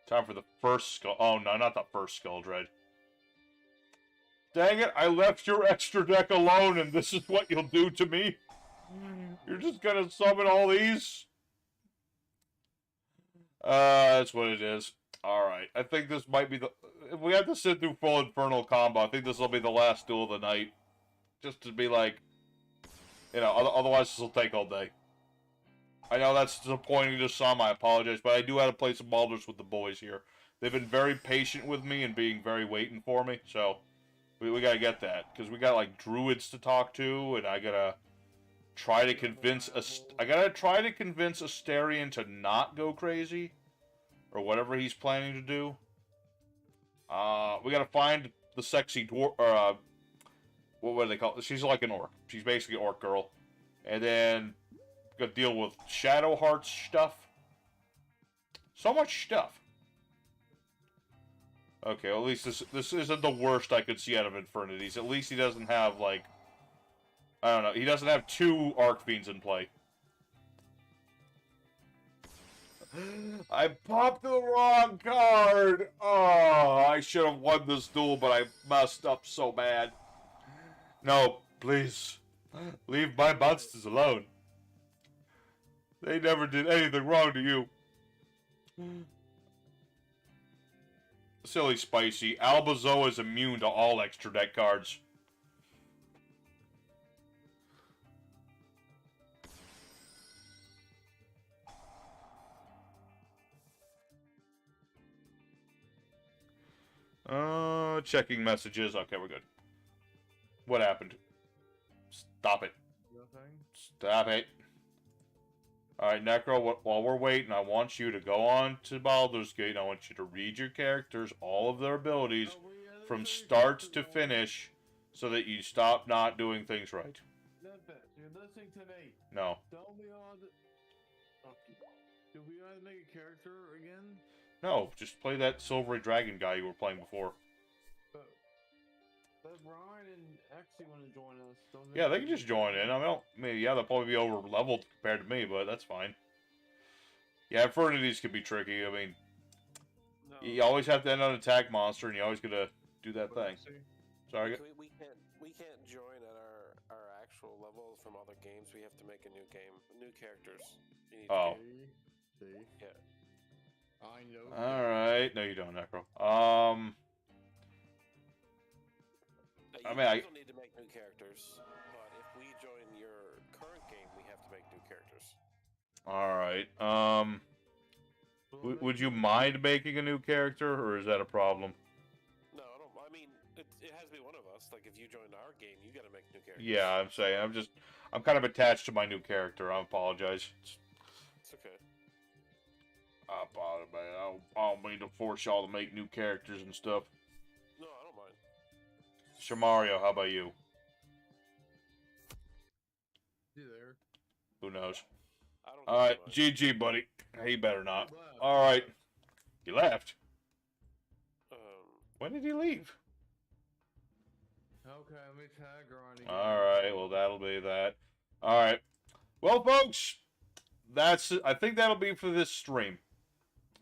Time for the first skull. Oh, no, not the first Skull Dread. Dang it, I left your extra deck alone, and this is what you'll do to me? You're just gonna summon all these? That's what it is. Alright, I think this might be the... If we have to sit through full Infernal combo, I think this will be the last duel of the night. Just to be like... You know, otherwise this will take all day. I know that's disappointing to some, I apologize, but I do have to play some Baldur's with the boys here. They've been very patient with me and being very waiting for me, so... We gotta get that, because we got, like, druids to talk to, and I gotta try to convince... Astarion to not go crazy. Or whatever he's planning to do. We gotta find the sexy dwarf... what do they call it? She's like an orc. She's basically an orc girl. And then... Gotta deal with Shadowheart's stuff. So much stuff. Okay, well, at least this isn't the worst I could see out of Infernities. At least he doesn't have, like... I don't know. He doesn't have 2 Arcfiends in play. I popped the wrong card! Oh, I should have won this duel, but I messed up so bad. No, please. Leave my monsters alone. They never did anything wrong to you. Silly Spicy. Albazoa is immune to all extra deck cards. Checking messages. Okay, we're good. What happened? Stop it. Nothing. Stop it. Alright, Necro, while we're waiting, I want you to go on to Baldur's Gate, and I want you to read your characters, all of their abilities, from start to finish, so that you stop not doing things right. Memphis, you're listening to me. No. Don't be on the... Okay. Do we want to make a character again? No, just play that Silvery Dragon guy you were playing before. But Ryan and Exy want to join us. Yeah, they can just join in. I mean, yeah, they'll probably be over leveled compared to me, but that's fine. Yeah, Infernities could be tricky. I mean, you always have to end on an attack monster, and you always gotta do that thing. Sorry. We can't join at our actual levels from other games. We have to make a new game, new characters. You need Oh. See? Yeah. I know. Alright. No, you don't, Necro. You I mean, guys don't need to make new characters, but if we join your current game, we have to make new characters. Alright. Would you mind making a new character, or is that a problem? No, I don't. I mean, it has to be one of us. Like, if you join our game, you got to make new characters. Yeah, I'm saying. I'm kind of attached to my new character. I apologize. It's okay. I apologize, man. I don't mean to force y'all to make new characters and stuff. No, I don't mind. Shamario, how about you? You there? Who knows? I don't. Alright, care much. GG, buddy. He better not. Left. Alright. He left. Um, When did he leave? Okay, let me tag Ryan again. Alright, well, that'll be that. Alright. Well, folks, I think that'll be for this stream.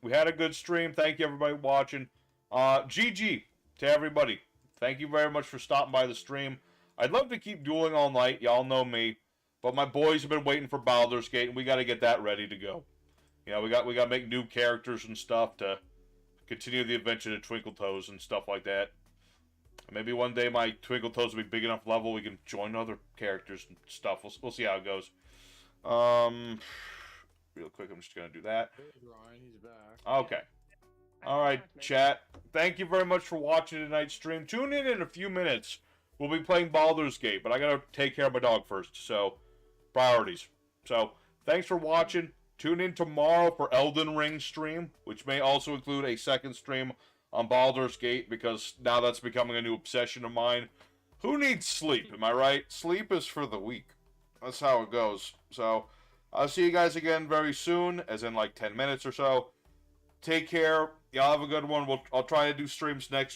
We had a good stream. Thank you, everybody, watching. GG to everybody. Thank you very much for stopping by the stream. I'd love to keep dueling all night. Y'all know me. But my boys have been waiting for Baldur's Gate, and we got to get that ready to go. You know, we got to make new characters and stuff to continue the adventure to Twinkle Toes and stuff like that. Maybe one day my Twinkle Toes will be big enough level we can join other characters and stuff. We'll see how it goes. Real quick, I'm just going to do that. There's Ryan, he's back. Okay. Alright, chat. Thank you very much for watching tonight's stream. Tune in a few minutes. We'll be playing Baldur's Gate, but I gotta take care of my dog first, so priorities. So, thanks for watching. Tune in tomorrow for Elden Ring stream, which may also include a second stream on Baldur's Gate, because now that's becoming a new obsession of mine. Who needs sleep, am I right? Sleep is for the weak. That's how it goes. So, I'll see you guys again very soon, as in like 10 minutes or so. Take care. Y'all have a good one. I'll try to do streams next week.